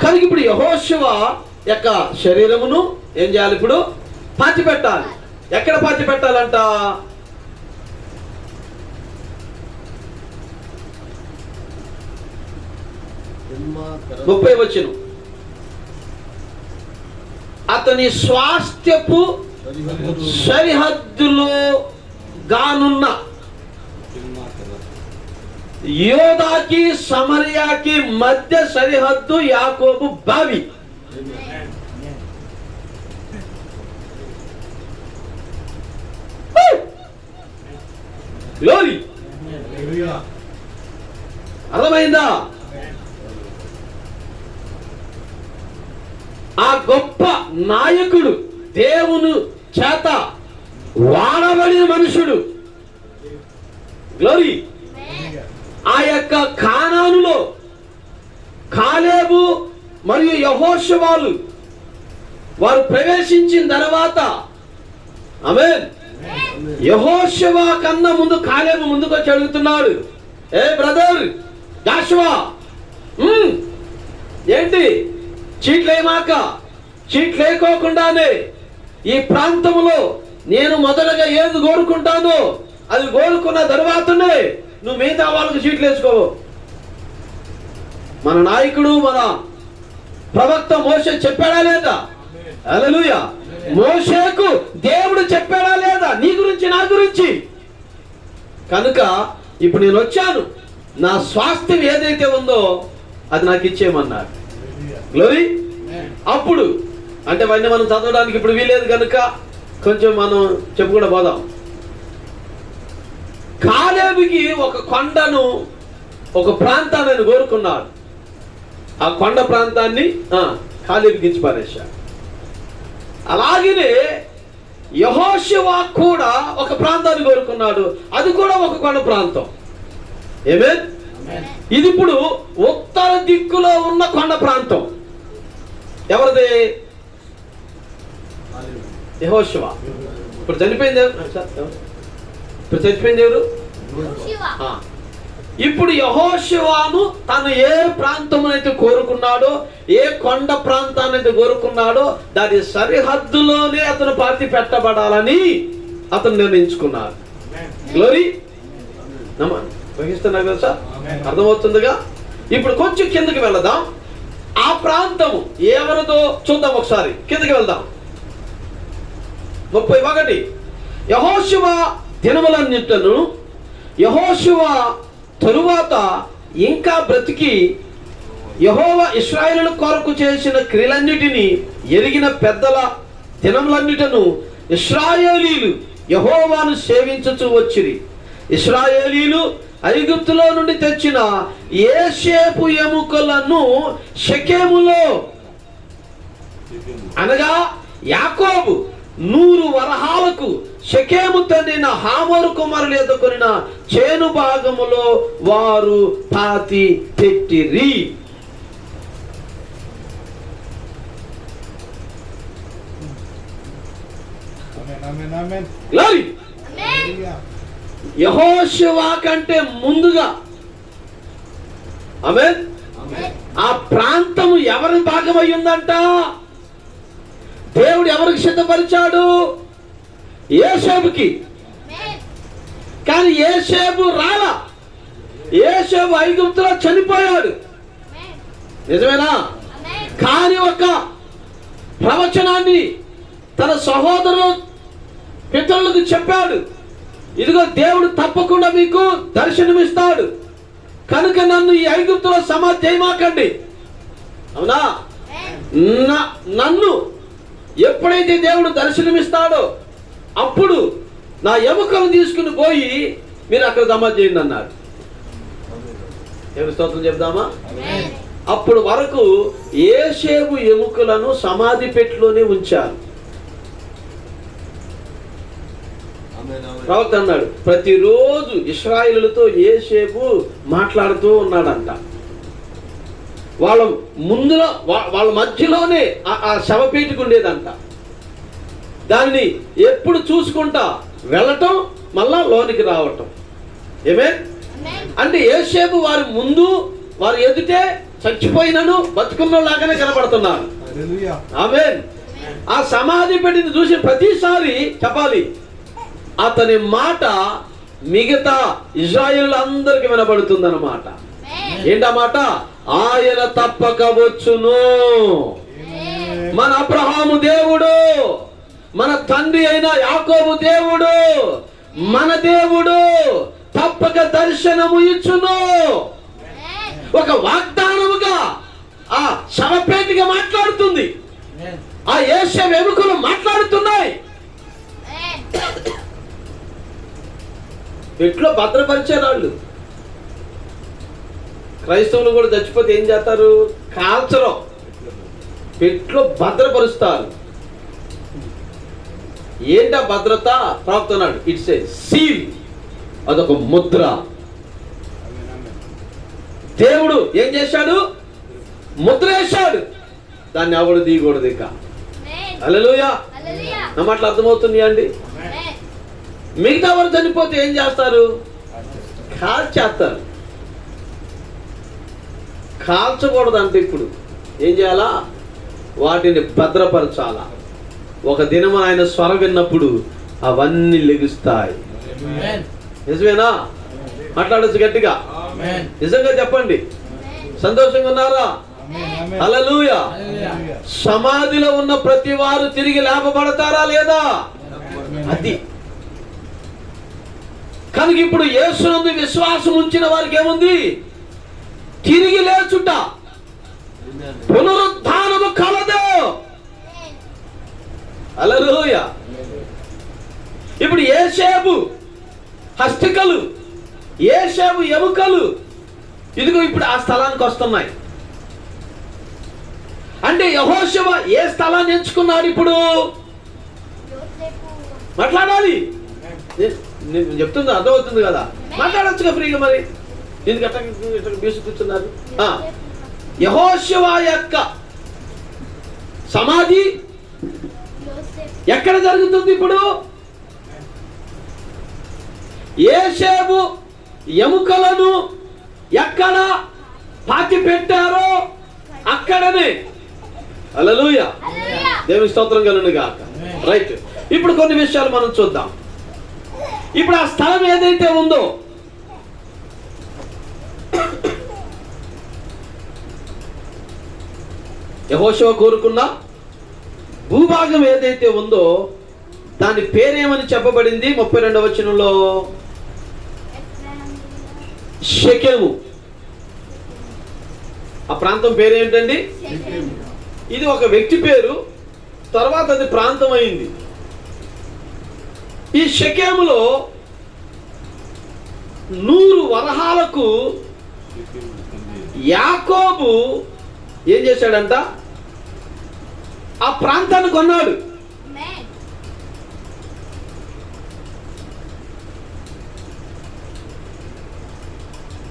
కానీ ఇప్పుడు యెహోషువ యొక్క శరీరమును ఏం చేయాలి? ఇప్పుడు పాతి పెట్టాలి. ఎక్కడ పాతి పెట్టాలంట? 30 వచనం. అతని స్వాస్థ్యపు సరిహద్దులో గానున్న యోదాకి సమరయాకి మధ్య సరిహద్దు యాకోబు బావి. గ్లోరీ. అర్థమైందా? ఆ గొప్ప నాయకుడు, దేవుని చేత వాడబడిన మనుషుడు, గ్లోరీ, ఆ యొక్క కానానులో కాలేబు మరియు యెహోషువలు వారు ప్రవేశించిన తర్వాత ఆమేన్, యెహోషువ కన్నా ముందు కాలేబు ముందుకు వచ్చి అడుగుతున్నాడు, ఏ బ్రదర్ జాషువా, ఏంటి చీట్లేమాక, చీట్లేకోకుండానే ఈ ప్రాంతంలో నేను మొదటగా ఏది కోరుకుంటానో అది కోరుకున్న తర్వాతనే నువ్వు మిగతా వాళ్ళకి చీట్లు వేసుకోవు. మన నాయకుడు, మన ప్రవక్త మోషే చెప్పాడా లేదా? హల్లెలూయా. మోషేకు దేవుడు చెప్పాడా లేదా నీ గురించి, నా గురించి? కనుక ఇప్పుడు నేను వచ్చాను, నా స్వాస్థ్యం ఏదైతే ఉందో అది నాకు ఇచ్చేయమన్నాడు. గ్లోరీ. అప్పుడు అంటే అవన్నీ మనం చదవడానికి ఇప్పుడు వీలేదు కనుక కొంచెం మనం చెప్పుకుండా పోదాం. కాలేబుకి ఒక కొండను, ఒక ప్రాంతాన్ని కోరుకున్నాడు. ఆ కొండ ప్రాంతాన్ని కాలేబుకి ఇచ్చి పారేశాడు. అలాగనే యెహోషువ కూడా ఒక ప్రాంతాన్ని కోరుకున్నాడు. అది కూడా ఒక కొండ ప్రాంతం. ఆమేన్. ఇది ఇప్పుడు ఉత్తర దిక్కులో ఉన్న కొండ ప్రాంతం. ఎవరిది? యెహోషువ. ఇప్పుడు చనిపోయింది ఎవరు? ఇప్పుడు యెహోషువను తను ఏ ప్రాంతమునైతే కోరుకున్నాడో, ఏ కొండ ప్రాంతాన్ని అయితే కోరుకున్నాడో దాని సరిహద్దులోనే అతను పాతి పెట్టబడాలని అతను నిర్ణయించుకున్నాడు. గ్లోరీ. గ్రహిస్తున్నారు కదా సార్? అర్థమవుతుందిగా? ఇప్పుడు కొంచెం కిందకి వెళదాం. ఆ ప్రాంతము ఎవరిదో చూద్దాం, ఒకసారి కిందకి వెళ్దాం. 31 యెహోషువ దినములన్నిటను యెహోషువ తరువాత ఇంకా బ్రతికి యెహోవా ఇశ్రాయేలు కొరకు చేసిన క్రియలన్నిటినీ ఎరిగిన పెద్దల దినములన్నిటను ఇశ్రాయేలీలు యెహోవాను సేవించుచూ వచ్చిరి. ఇశ్రాయేలీలు ఐగుప్తులో నుండి తెచ్చిన యోసేపు ఎముకలను షెకెములో అనగా యాకోబు 100 వరహాలకు షెకెము తండ్రిన హామోరు కుమారులు ఎదుకొనిన చేను భాగములో వారు పాతి పెట్టిరి. యెహోషువ కంటే ముందుగా ఆమేన్ ఆ ప్రాంతము ఎవరి భాగమై ఉందంట? దేవుడు ఎవరికి సిద్ధపరిచాడు? యోసేపుకి. కానీ యోసేపు రాలా. యోసేపు ఐగుప్తులో చనిపోయాడు, నిజమేనా? కానీ ఒక ప్రవచనాన్ని తన సహోదరులు పితరులకు చెప్పాడు. ఇదిగో దేవుడు తప్పకుండా మీకు దర్శనమిస్తాడు, కనుక నన్ను ఈ ఐగుప్తులో సమాధి చేయమాకండి. అవునా? నన్ను ఎప్పుడైతే దేవుడు దర్శనమిస్తాడో అప్పుడు నా ఎముకలు తీసుకుని పోయి మీరు అక్కడ సమాధి చేయండి అన్నాడు. దేవుని స్తోత్రం చెప్దామా? అప్పుడు వరకు యోసేపు ఎముకలను సమాధి పెట్టిలోనే ఉంచారు. ప్రవక్త అన్నాడు, ప్రతిరోజు ఇశ్రాయేలులతో యోసేపు మాట్లాడుతూ ఉన్నాడంట. వాళ్ళ మధ్యలోనే ఆ శవపీఠకు ఉండేదంట. దాన్ని ఎప్పుడు చూసుకుంటా వెళ్ళటం, మళ్ళా లోనికి రావటం. ఏమే అంటే యోసేపు వారి ముందు, వారి ఎదుటే చచ్చిపోయినను బతుకున్నలాగానే కనబడుతున్నారు. ఆమేన్. ఆ సమాధి పెట్టింది చూసి ప్రతిసారి చెప్పాలి, అతని మాట మిగతా ఇశ్రాయేలు అందరికి వినబడుతుంది అన్నమాట. ఏంటా మాట? ఆయన తప్పక వచ్చును. మన అబ్రహాము దేవుడు, మన తండ్రి అయిన యాకోబు దేవుడు, మన దేవుడు తప్పక దర్శనము ఇచ్చును. ఒక వాగ్దానముగా ఆ శవపేటిగా మాట్లాడుతుంది. ఆ యోసేపు ఎముకలు మాట్లాడుతున్నాయి. పెట్లో భద్రపరిచారు వాళ్ళు. క్రైస్తవులు కూడా చచ్చిపోతే ఏం చేస్తారు? కాల్చరు, పెట్లో భద్రపరుస్తారు. ఏంటా భద్రత? ప్రాప్తున్నాడు, ఇట్స్ ఏ సీల్, అదొక ముద్ర. దేవుడు ఏం చేశాడు? ముద్ర వేశాడు, దాన్ని ఎవడు దిగకూడదు. ఇక హల్లెలూయా. నా మాటలు అర్థమవుతున్నాయా అండి? మిగతా వారు చనిపోతే ఏం చేస్తారు? కాల్చేస్తారు. కాల్చకూడదంటే ఇప్పుడు ఏం చేయాలా? వాటిని భద్రపరచాలా. ఒక దినం ఆయన స్వరం విన్నప్పుడు అవన్నీ లెగుస్తాయి. నిజమేనా? మాట్లాడచ్చు గట్టిగా, నిజంగా చెప్పండి. సంతోషంగా ఉన్నారా? హల్లెలూయా. సమాధిలో ఉన్న ప్రతి వారు తిరిగి లేపబడతారా లేదా? అది కనుక ఇప్పుడు యేసునందు విశ్వాసం ఉంచిన వారికి ఏముంది? తిరిగి లేచుట, పునరుద్ధానము కలదు. హల్లెలూయా. ఇప్పుడు యోసేపు హస్తికలు, యోసేపు ఎముకలు ఇదిగో ఇప్పుడు ఆ స్థలానికి వస్తున్నాయి. అంటే యెహోషువ ఏ స్థలాన్ని ఎంచుకున్నాడు? ఇప్పుడు మాట్లాడాలి. నేను చెప్తుంది అర్థమవుతుంది కదా? మాట్లాడొచ్చుగా ఫ్రీగా. మరి ఎందుకు అట్లా బీసుకూర్చున్నారు? యెహోషువ యొక్క సమాధి ఎక్కడ జరుగుతుంది? ఇప్పుడు యోసేపు ఎముకలను ఎక్కడ పాతి పెట్టారో అక్కడనే. హల్లెలూయా. దేవుని స్తోత్రం కలుగును గాక. రైట్. ఇప్పుడు కొన్ని విషయాలు మనం చూద్దాం. ఇప్పుడు ఆ స్థలం ఏదైతే ఉందో యెహోషువ కోరుకున్న భూభాగం ఏదైతే ఉందో దాని పేరేమని చెప్పబడింది? 32వ వచనంలో షెకెము. ఆ ప్రాంతం పేరేంటండి? ఇది ఒక వ్యక్తి పేరు, తర్వాత అది ప్రాంతం అయింది. ఈ షెకెములో 100 వరహాలకు యాకోబు ఏం చేశాడంట? ఆ ప్రాంతాన్ని కొన్నాడు.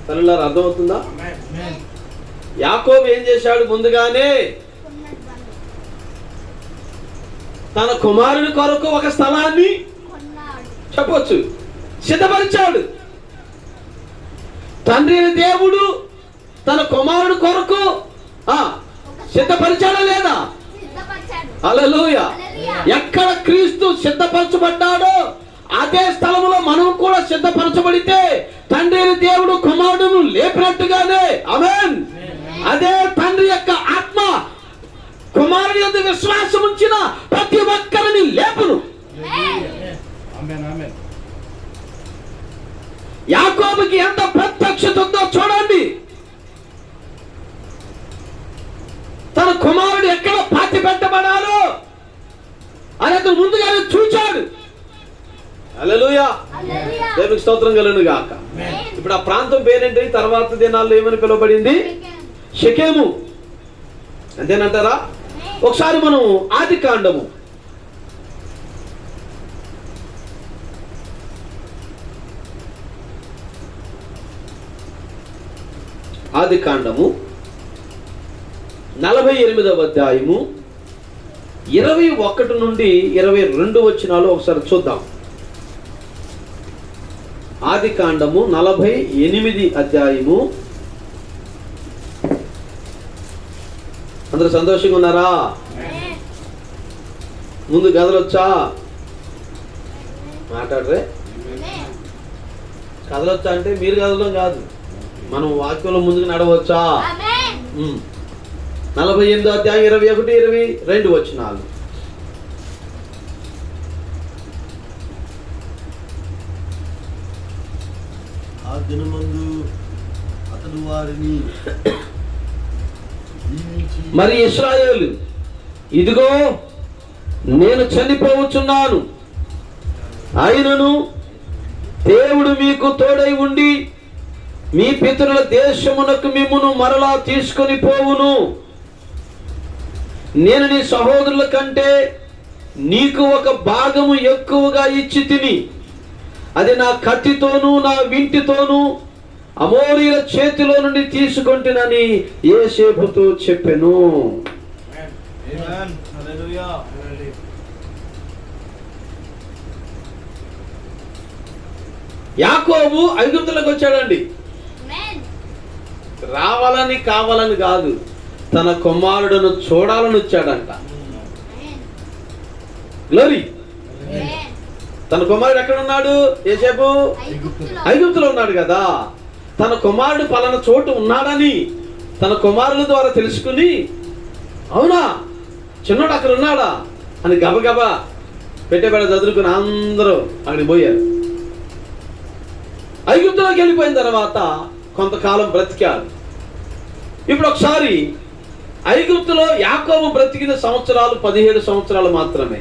తల్లులారా, అర్థమవుతుందా? యాకోబు ఏం చేశాడు? ముందుగానే తన కుమారుని కొరకు ఒక స్థలాన్ని చెప్పొచ్చు సిద్ధపరిచాడు. తండ్రి దేవుడు తన కుమారుడు కొరకు సిద్ధపరిచాడా లేదా? హల్లెలూయా. ఎక్కడ క్రీస్తు సిద్ధపరచబడ్డాడో అదే స్థలంలో మనం కూడా సిద్ధపరచబడితే తండ్రి దేవుడు కుమారుడును లేపినట్టుగానే, ఆమేన్, అదే తండ్రి యొక్క ఆత్మ కుమారుడి యందు విశ్వాసం ఉంచిన ప్రతి ఒక్కరిని లేపును. యాకోబుకి ఎంత ప్రత్యక్షత ఉందో చూడండి. తన కుమారుడు ఎక్కడ పాతి పెట్టబడాలో అనేది ముందుగానే చూచాడు. హల్లెలూయా, దేవునికి స్తోత్రం కలుగును గాక. ఇప్పుడు ఆ ప్రాంతం పేరేంటి? తర్వాత దినాల్లో ఏమని పిలువబడింది? షెకెము. అంతేనంటారా? ఒకసారి మనం ఆదికాండము ఆదికాండము 48వ అధ్యాయము 21 నుండి 22 వచనాలు ఒకసారి చూద్దాం. ఆదికాండము 48 అధ్యాయము. అందరూ సంతోషంగా ఉన్నారా? ముందు కథలొచ్చా? మాట్లాడరే? కథలొచ్చా అంటే మీరు కదలడం కాదు, మనం వాక్యంలో ముందుకు నడవచ్చా? 48వ అధ్యాయం 21, 22 వచనాలు. ఆ దినమందు అతడు వారిని మరి ఇశ్రాయేలు, ఇదిగో నేను చనిపోవచ్చున్నాను, అయినను దేవుడు మీకు తోడై ఉండి మీ పితరుల దేశమునకు మిమ్మును మరలా తీసుకొని పోవును. నేను నీ సహోదరుల కంటే నీకు ఒక భాగము ఎక్కువగా ఇచ్చి తిని, అది నా కత్తితోనూ నా వింటితోనూ అమోరీల చేతిలో నుండి తీసుకొంటినని యోసేపుతో చెప్పెను. యాకోబు ఐగుప్తులకు వచ్చాడండి. రావాలని కావాలని కాదు, తన కుమారుడును చూడాలని వచ్చాడంట. గ్లోరీ. తన కుమారుడు ఎక్కడ ఉన్నాడు? యోసేపు ఐగుప్తులో ఉన్నాడు కదా. తన కుమారుడు పలానా చోటు ఉన్నాడని తన కుమారుల ద్వారా తెలుసుకుని, అవునా చిన్నోడు అక్కడ ఉన్నాడా అని గబగబా పెట్టేబెడ చదువుకుని అందరూ అక్కడికి పోయారు. ఐగుప్తులోకి వెళ్ళిపోయిన తర్వాత కొంతకాలం బ్రతికాడు. ఇప్పుడు ఒకసారి ఐగుప్తులో యాకోబు బ్రతికిన సంవత్సరాలు 17 సంవత్సరాలు మాత్రమే.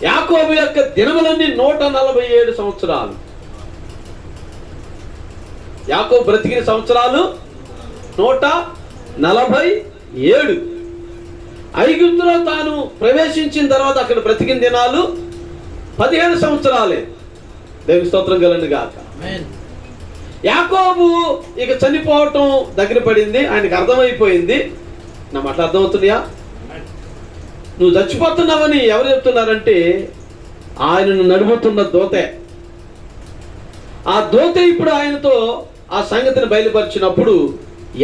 యాకోబు యొక్క దినములన్నీ 147 సంవత్సరాలు. యాకోబు బ్రతికిన సంవత్సరాలు 147. ఐగుప్తులో తాను ప్రవేశించిన తర్వాత అక్కడ బ్రతికిన దినాలు 17 సంవత్సరాలే. దేవుని స్తోత్రం కలుగును గాక. యాకోబు ఇక చనిపోవటం దగ్గర పడింది. ఆయనకు అర్థమైపోయింది. నా మాట అర్థమవుతున్నాయా? నువ్వు చచ్చిపోతున్నావని ఎవరు చెప్తున్నారంటే ఆయనను నడుపుతున్న దూతే. ఆ దూత ఇప్పుడు ఆయనతో ఆ సంగతిని బయలుపరిచినప్పుడు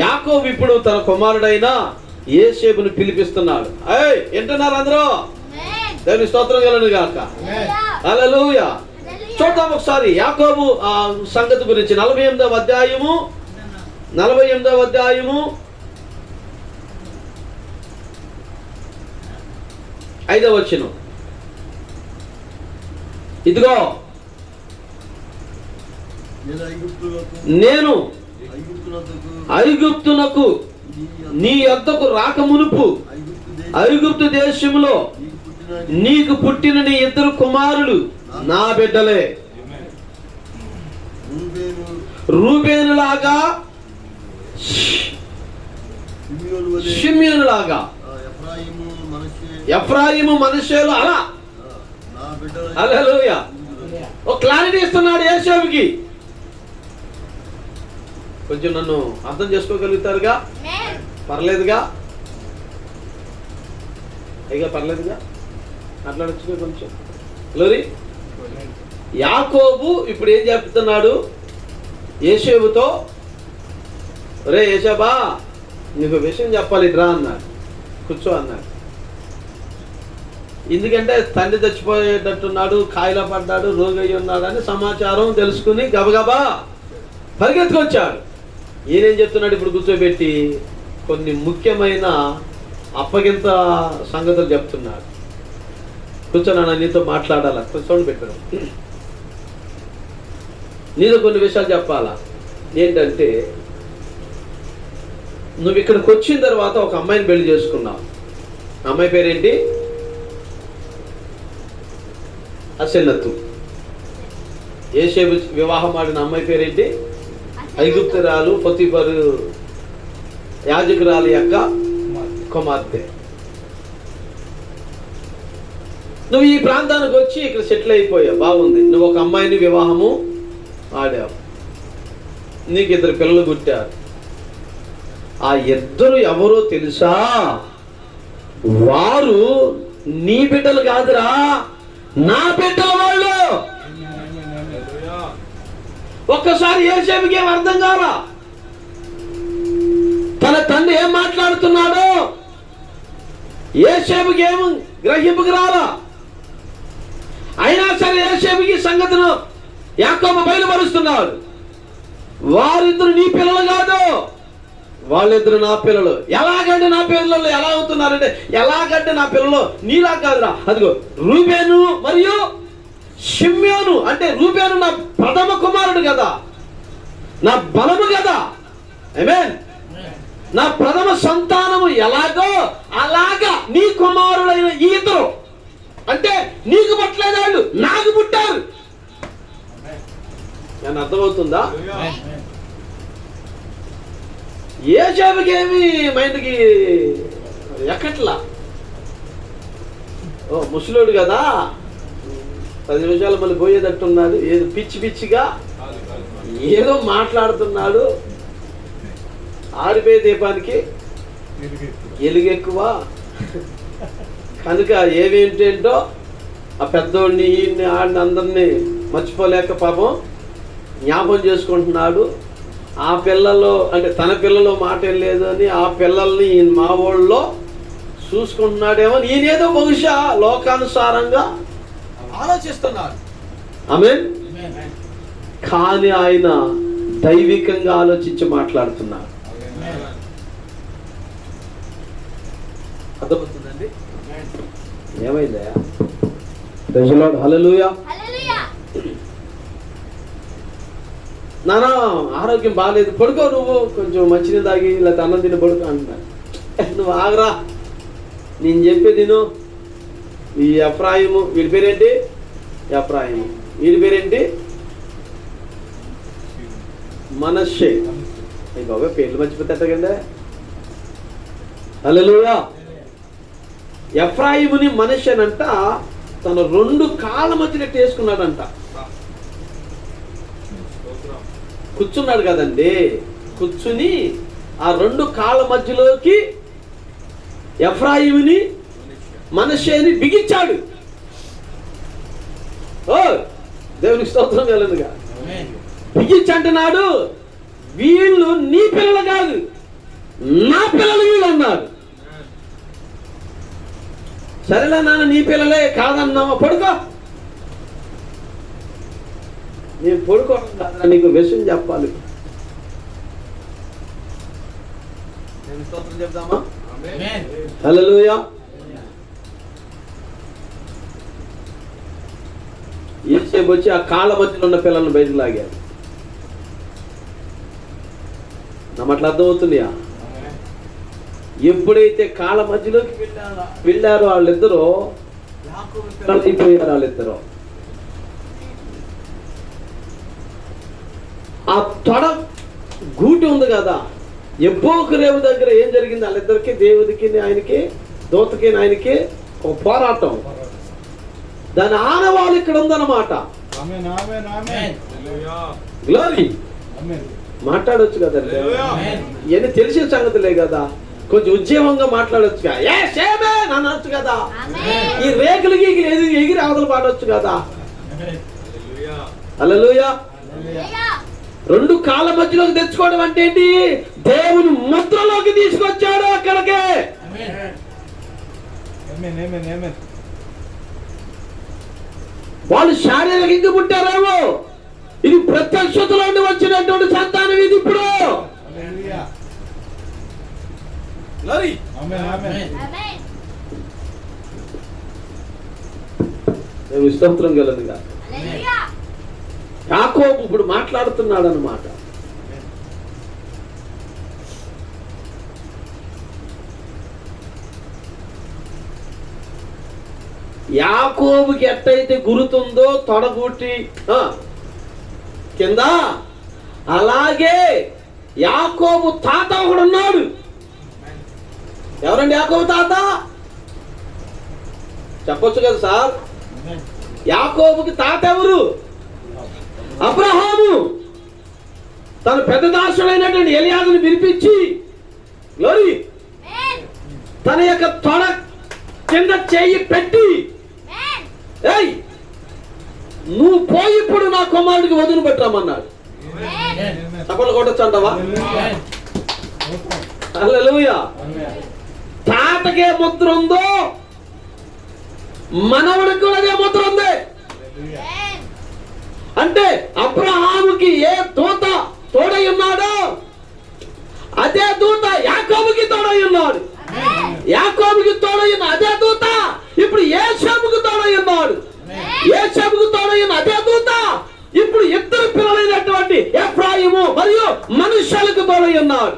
యాకోబు ఇప్పుడు తన కుమారుడైన యోసేపును పిలిపిస్తున్నాడు. వింటున్నారు అందరూ? దేవుని స్తోత్రం కలుగును గాక. హల్లెలూయా. చూద్దాం ఒకసారి యాకోబు ఆ సంగతి గురించి. 48వ అధ్యాయము 5వ వచనం. ఇదిగో నేను ఐగుప్తునకు నీ యొద్దకు రాక మునుపు ఐగుప్తు దేశంలో నీకు పుట్టిన నీ 2 కుమారులు నా బిడ్డలే. రూబేనులాగా షిమ్యోనులాగా ఎఫ్రాయిము మనష్షేలు అలా. హల్లెలూయా. ఒక క్లారిటీ ఇస్తున్నాడు యోసేపుకి. కొంచెం నన్ను అర్థం చేసుకోగలుగుతారుగా? పర్లేదుగా? అయ్యగా పర్లేదుగా? మాట్లాడొచ్చుగా కొంచెం. లోరి యాకోబు ఇప్పుడు ఏం చెప్తున్నాడు యోసేపుతో? రే యోసేపా, నీకు విషయం చెప్పాలి, రా అన్నాడు. కూర్చో అన్నాడు. ఎందుకంటే తండ్రి చచ్చిపోయేటట్టున్నాడు, కాయలా పడ్డాడు, రోగి ఉన్నాడని సమాచారం తెలుసుకుని గబగబా పరిగెత్తుకొచ్చాడు. ఈయనేం చెప్తున్నాడు ఇప్పుడు కూర్చోబెట్టి? కొన్ని ముఖ్యమైన అప్పగింత సంగతులు చెప్తున్నాడు. కూర్చోనా, నీతో మాట్లాడాలా, కూర్చోని పెట్టడం, నీతో కొన్ని విషయాలు చెప్పాలా. ఏంటంటే నువ్వు ఇక్కడికి వచ్చిన తర్వాత ఒక అమ్మాయిని పెళ్లి చేసుకున్నావు. అమ్మాయి పేరేంటి? అసెనతు. యోసేపు వివాహం ఆడిన అమ్మాయి పేరేంటి? ఐగుప్తురాలు పొతిఫరు యాజకురాలు యొక్క కుమార్తె. నువ్వు ఈ ప్రాంతానికి వచ్చి ఇక్కడ సెటిల్ అయిపోయావు, బాగుంది. నువ్వు ఒక అమ్మాయిని వివాహము ఆడావు, నీకు 2 పిల్లలు పుట్టారు. ఆ 2 ఎవరో తెలుసా? వారు నీ బిడ్డలు కాదురా, నా బిడ్డల వాళ్ళు. ఒక్కసారి యోసేపుకి ఏం అర్థం కాల. తన తండ్రి ఏం మాట్లాడుతున్నాడో యోసేపుకి ఏం గ్రహింపుకి రాలా. అయినా సరే యోసేపుకి సంగతిను యాకోబు బయలుపరుస్తున్నాడు. వారిద్దరు నీ పిల్లలు కాదు, వాళ్ళిద్దరు నా పిల్లలు. ఎలాగంటే నా పిల్లలు ఎలా అవుతున్నారంటే, ఎలాగంటే నా పిల్లలు నీలా కాదురా. అదిగో రూబేను మరియు షిమ్యోను. అంటే రూబేను నా ప్రథమ కుమారుడు కదా, నా బలము కదా. ఆమేన్. నా ప్రథమ సంతానము ఎలాగో అలాగా నీ కుమారుడైన ఈ 2 అంటే నీకు పుట్టలేదు, వాళ్ళు నాకు పుట్టారు. నేను అర్థమవుతుందా? యోసేపుకి ఏమి మైండ్కి ఎక్కట్లా. ఓ ముసలోడు కదా, 10 నిమిషాలు మళ్ళీ పోయేటట్టున్నాడు, ఏదో పిచ్చి పిచ్చిగా ఏదో మాట్లాడుతున్నాడు. ఆరిపోయే దీపానికి ఎలుగెక్కువ కనుక ఏమేంటేంటో ఆ పెద్దోడిని ఈయన్ని ఆడిని అందరినీ మర్చిపోలేక పాపం జ్ఞాపం చేసుకుంటున్నాడు. ఆ పిల్లలు అంటే తన పిల్లలు మాట లేదు అని ఆ పిల్లల్ని ఈయన మా ఊళ్ళో చూసుకుంటున్నాడేమో. ఈయనేదో బహుశా లోకానుసారంగా ఆలోచిస్తున్నాడు. ఆమేన్. కానీ ఆయన దైవికంగా ఆలోచించి మాట్లాడుతున్నారు. అర్థమవుతుందండి? ఏమైందా? Praise the Lord. హల్లెలూయా. నానా ఆరోగ్యం బాగాలేదు, పడుకో, నువ్వు కొంచెం మంచినీళ్ళు తాగి ఇలా అన్నం తిని పడుకో అంటున్నాడు. నువ్వు ఆగరా, నేను చెప్పేది నువ్వు. ఈ ఎఫ్రాయిము, వీడి పేరేంటి? ఎఫ్రాయిము. వీడి పేరేంటి? మనష్షే. అయ్యి బాబా, పేర్లు మర్చిపోతాట కదా. హల్లెలూయా. ఎఫ్రాయిముని మనష్షేనంట తన 2 కాళ్ళ మధ్యన వేసుకున్నాడంట. కూర్చున్నాడు కదండి, కూర్చుని ఆ 2 కాళ్ళ మధ్యలోకి ఎఫ్రాయిముని మనష్షేని బిగించాడు. ఓ దేవునికి స్తోత్రం కలదుగా. బిగించంటున్నాడు, వీళ్ళు నీ పిల్లలు కాదు, నా పిల్లలు వీళ్ళు అన్నారు. సరేలే నాన్న, నీ పిల్లలే కాదన్నావా, పడుకో. నేను పడుకోవడం కాదా, నీకు విషయం చెప్పాలి. చెప్దామా? హల్లెలూయా. యోసేపు వచ్చి ఆ కాళ్ళ మధ్యలో ఉన్న పిల్లల్ని బయటకు లాగాడు. నా మాటలు అర్థమవుతున్నాయా? ఎప్పుడైతే కాళ్ళ మధ్యలోకి వెళ్ళారో వాళ్ళిద్దరూ యాకోబు పిల్లలు అయిపోయారు. వాళ్ళిద్దరూ ఆ తొడ గూటి ఉంది కదా, ఎబ్బోకు రేవు దగ్గర ఏం జరిగింది? వాళ్ళిద్దరికి, దేవుడికి ఆయనకి, దూతకి ఆయనకి ఒక పోరాటం. దాని ఆనవాళ్ళు ఇక్కడ ఉందన్నమాట. గ్లోరీ మాట్లాడొచ్చు కదా, ఇవన్నీ తెలిసిన సంగతులే కదా, కొంచెం ఉద్యమంగా మాట్లాడొచ్చుగా, అనొచ్చు కదా, ఈ రేకులకి ఎగిరి అవతల పాడొచ్చు కదా. హల్లెలూయా. రెండు కాళ్ళ మధ్యలోకి తెచ్చుకోవడం అంటే ఏంటి? దేవుని ముద్రలోకి తీసుకొచ్చాడు అక్కడికే. వాళ్ళు శారీరకంగా పుట్టారేమో, ఇది ప్రత్యక్షతలో వచ్చినటువంటి సంతానం ఇది. ఇప్పుడు స్తోత్రం కలదుగా. యాకోబు ఇప్పుడు మాట్లాడుతున్నాడు అన్నమాట. యాకోబుకి ఎట్టయితే గురుతుందో తొడగూటి కింద, అలాగే యాకోబు తాత ఒకడు ఉన్నాడు. ఎవరండి యాకోబు తాత? చెప్పొచ్చు కదా సార్. యాకోబుకి తాత ఎవరు? అబ్రహాము. తన పెద్ద దాసుడైనటువంటి ఎలియాజును పిలిపించి, గ్లోరీ, తన యొక్క తొడ కింద చేయి పెట్టి, ఏయ్ నువ్వు పోయి ఇప్పుడు నా కుమారుడికి వదులు పెట్టామన్నాడు. చప్పట్లు కొట్టొచ్చు అంటావా? హల్లెలూయా. తాతకే ముద్ర ఉందో మనవడికి కూడా అదే ముద్ర ఉంది. అంటే అబ్రహాముకి ఏ దూత తోడై ఉన్నాడో అదే దూత యాకోబుకి తోడై ఉన్నాడు. యాకోబుకి తోడైన అదే దూత ఇప్పుడు యోసేపుకు తోడై ఉన్నాడు. యోసేపుకు తోడైన అదే దూత ఇప్పుడు ఇద్దరు పిల్లలైనటువంటి ఎఫ్రాయిము మరియు మనుష్యులకు తోడై ఉన్నాడు.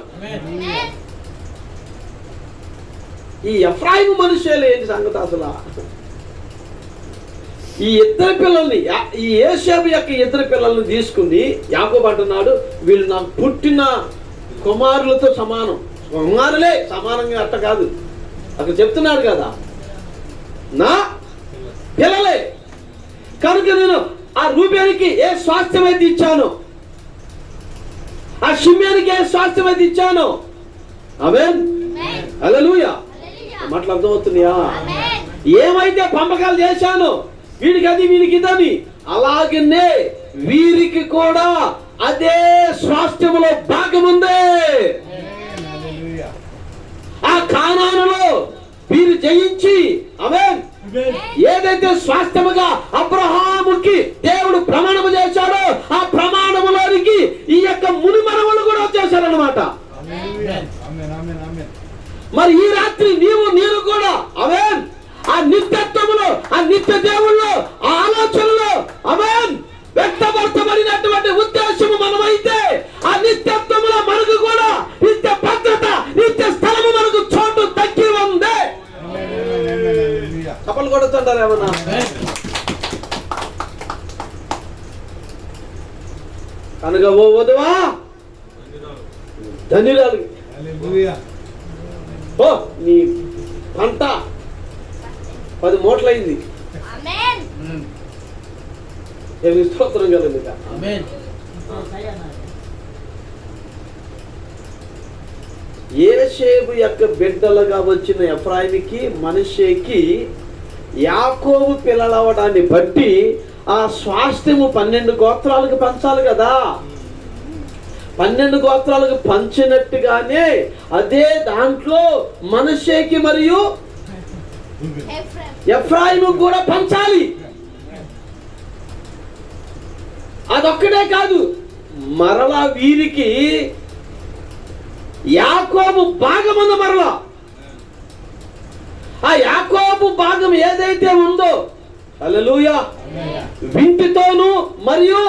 ఈ ఎఫ్రాయిము మనుష్యులు ఏంటి సంగతి అసలు? ఈ ఇద్దరు పిల్లల్ని, ఈ యోసేపు యొక్క ఇద్దరు పిల్లల్ని తీసుకుని యాకోబు అంటున్నాడు, వీళ్ళు నాకు పుట్టిన కుమారులతో సమానం. కుమారులే, సమానంగా అట్ట కాదు, అక్కడ చెప్తున్నాడు కదా, నా పిల్లలే. కనుక నేను ఆ రూబేనికి ఏ స్వాస్థ్యం అయితే ఇచ్చాను, ఆ షిమ్యోనికి ఏ స్వాస్థ్యం అయితే ఇచ్చాను. ఆమేన్. హల్లెలూయా. మాటలు అర్థమవుతున్నాయా? ఏమైతే పంపకాలు చేశాను, వీడికి అది వీడికి ఇదని, అలాగనే వీరికి కూడా అదే స్వాస్థ్యములో భాగం ఉంది. ఆ కానానులో వీరు జయించి, ఆమేన్, ఏదైతే స్వాస్థ్యముగా అబ్రహాముకి దేవుడు ప్రమాణము చేశాడో ఆ ప్రమాణములోనికి ఈ యొక్క ముని మనవలు కూడా వచ్చేసారన్నమాట. మరి ఈ రాత్రి నీవు కూడా, ఆమేన్, ఆ నిత్యత్వములో, ఆ నిత్య దేవుల్లో, ఆ ఆలోచనలో, ఆమేన్, వ్యక్తపరచబడినటువంటి ఉద్దేశము మనమైతే ఆ నిత్యత్వములో మనకు కూడా నిత్య భద్రత, నిత్య స్థలము మనకు చోటు దక్కి ఉంది. చప్పలు కొడుతుంటారు ఏమన్నా? కనుక ఓ వధువా ధన్యురాలు, ఓ నీ పంట 10 మూటలైంది. స్తోత్రం కదండి. యోసేపు యొక్క బిడ్డలుగా వచ్చిన ఎఫ్రాయిముకి, మనష్షేకి యాకోబు పిల్లలవడాన్ని బట్టి ఆ స్వాస్థ్యము 12 గోత్రాలకు పంచాలి కదా. 12 గోత్రాలకు పంచినట్టుగానే అదే దాంట్లో మనష్షేకి మరియు ఎఫ్రాయిము కూడా పంచాలి. అదొక్కడే కాదు, మరలా వీరికి యాకోబు భాగం ఉంది. మరలా ఆ యాకోబు భాగం ఏదైతే ఉందో హల్లెలూయా. వింటితోను మరియు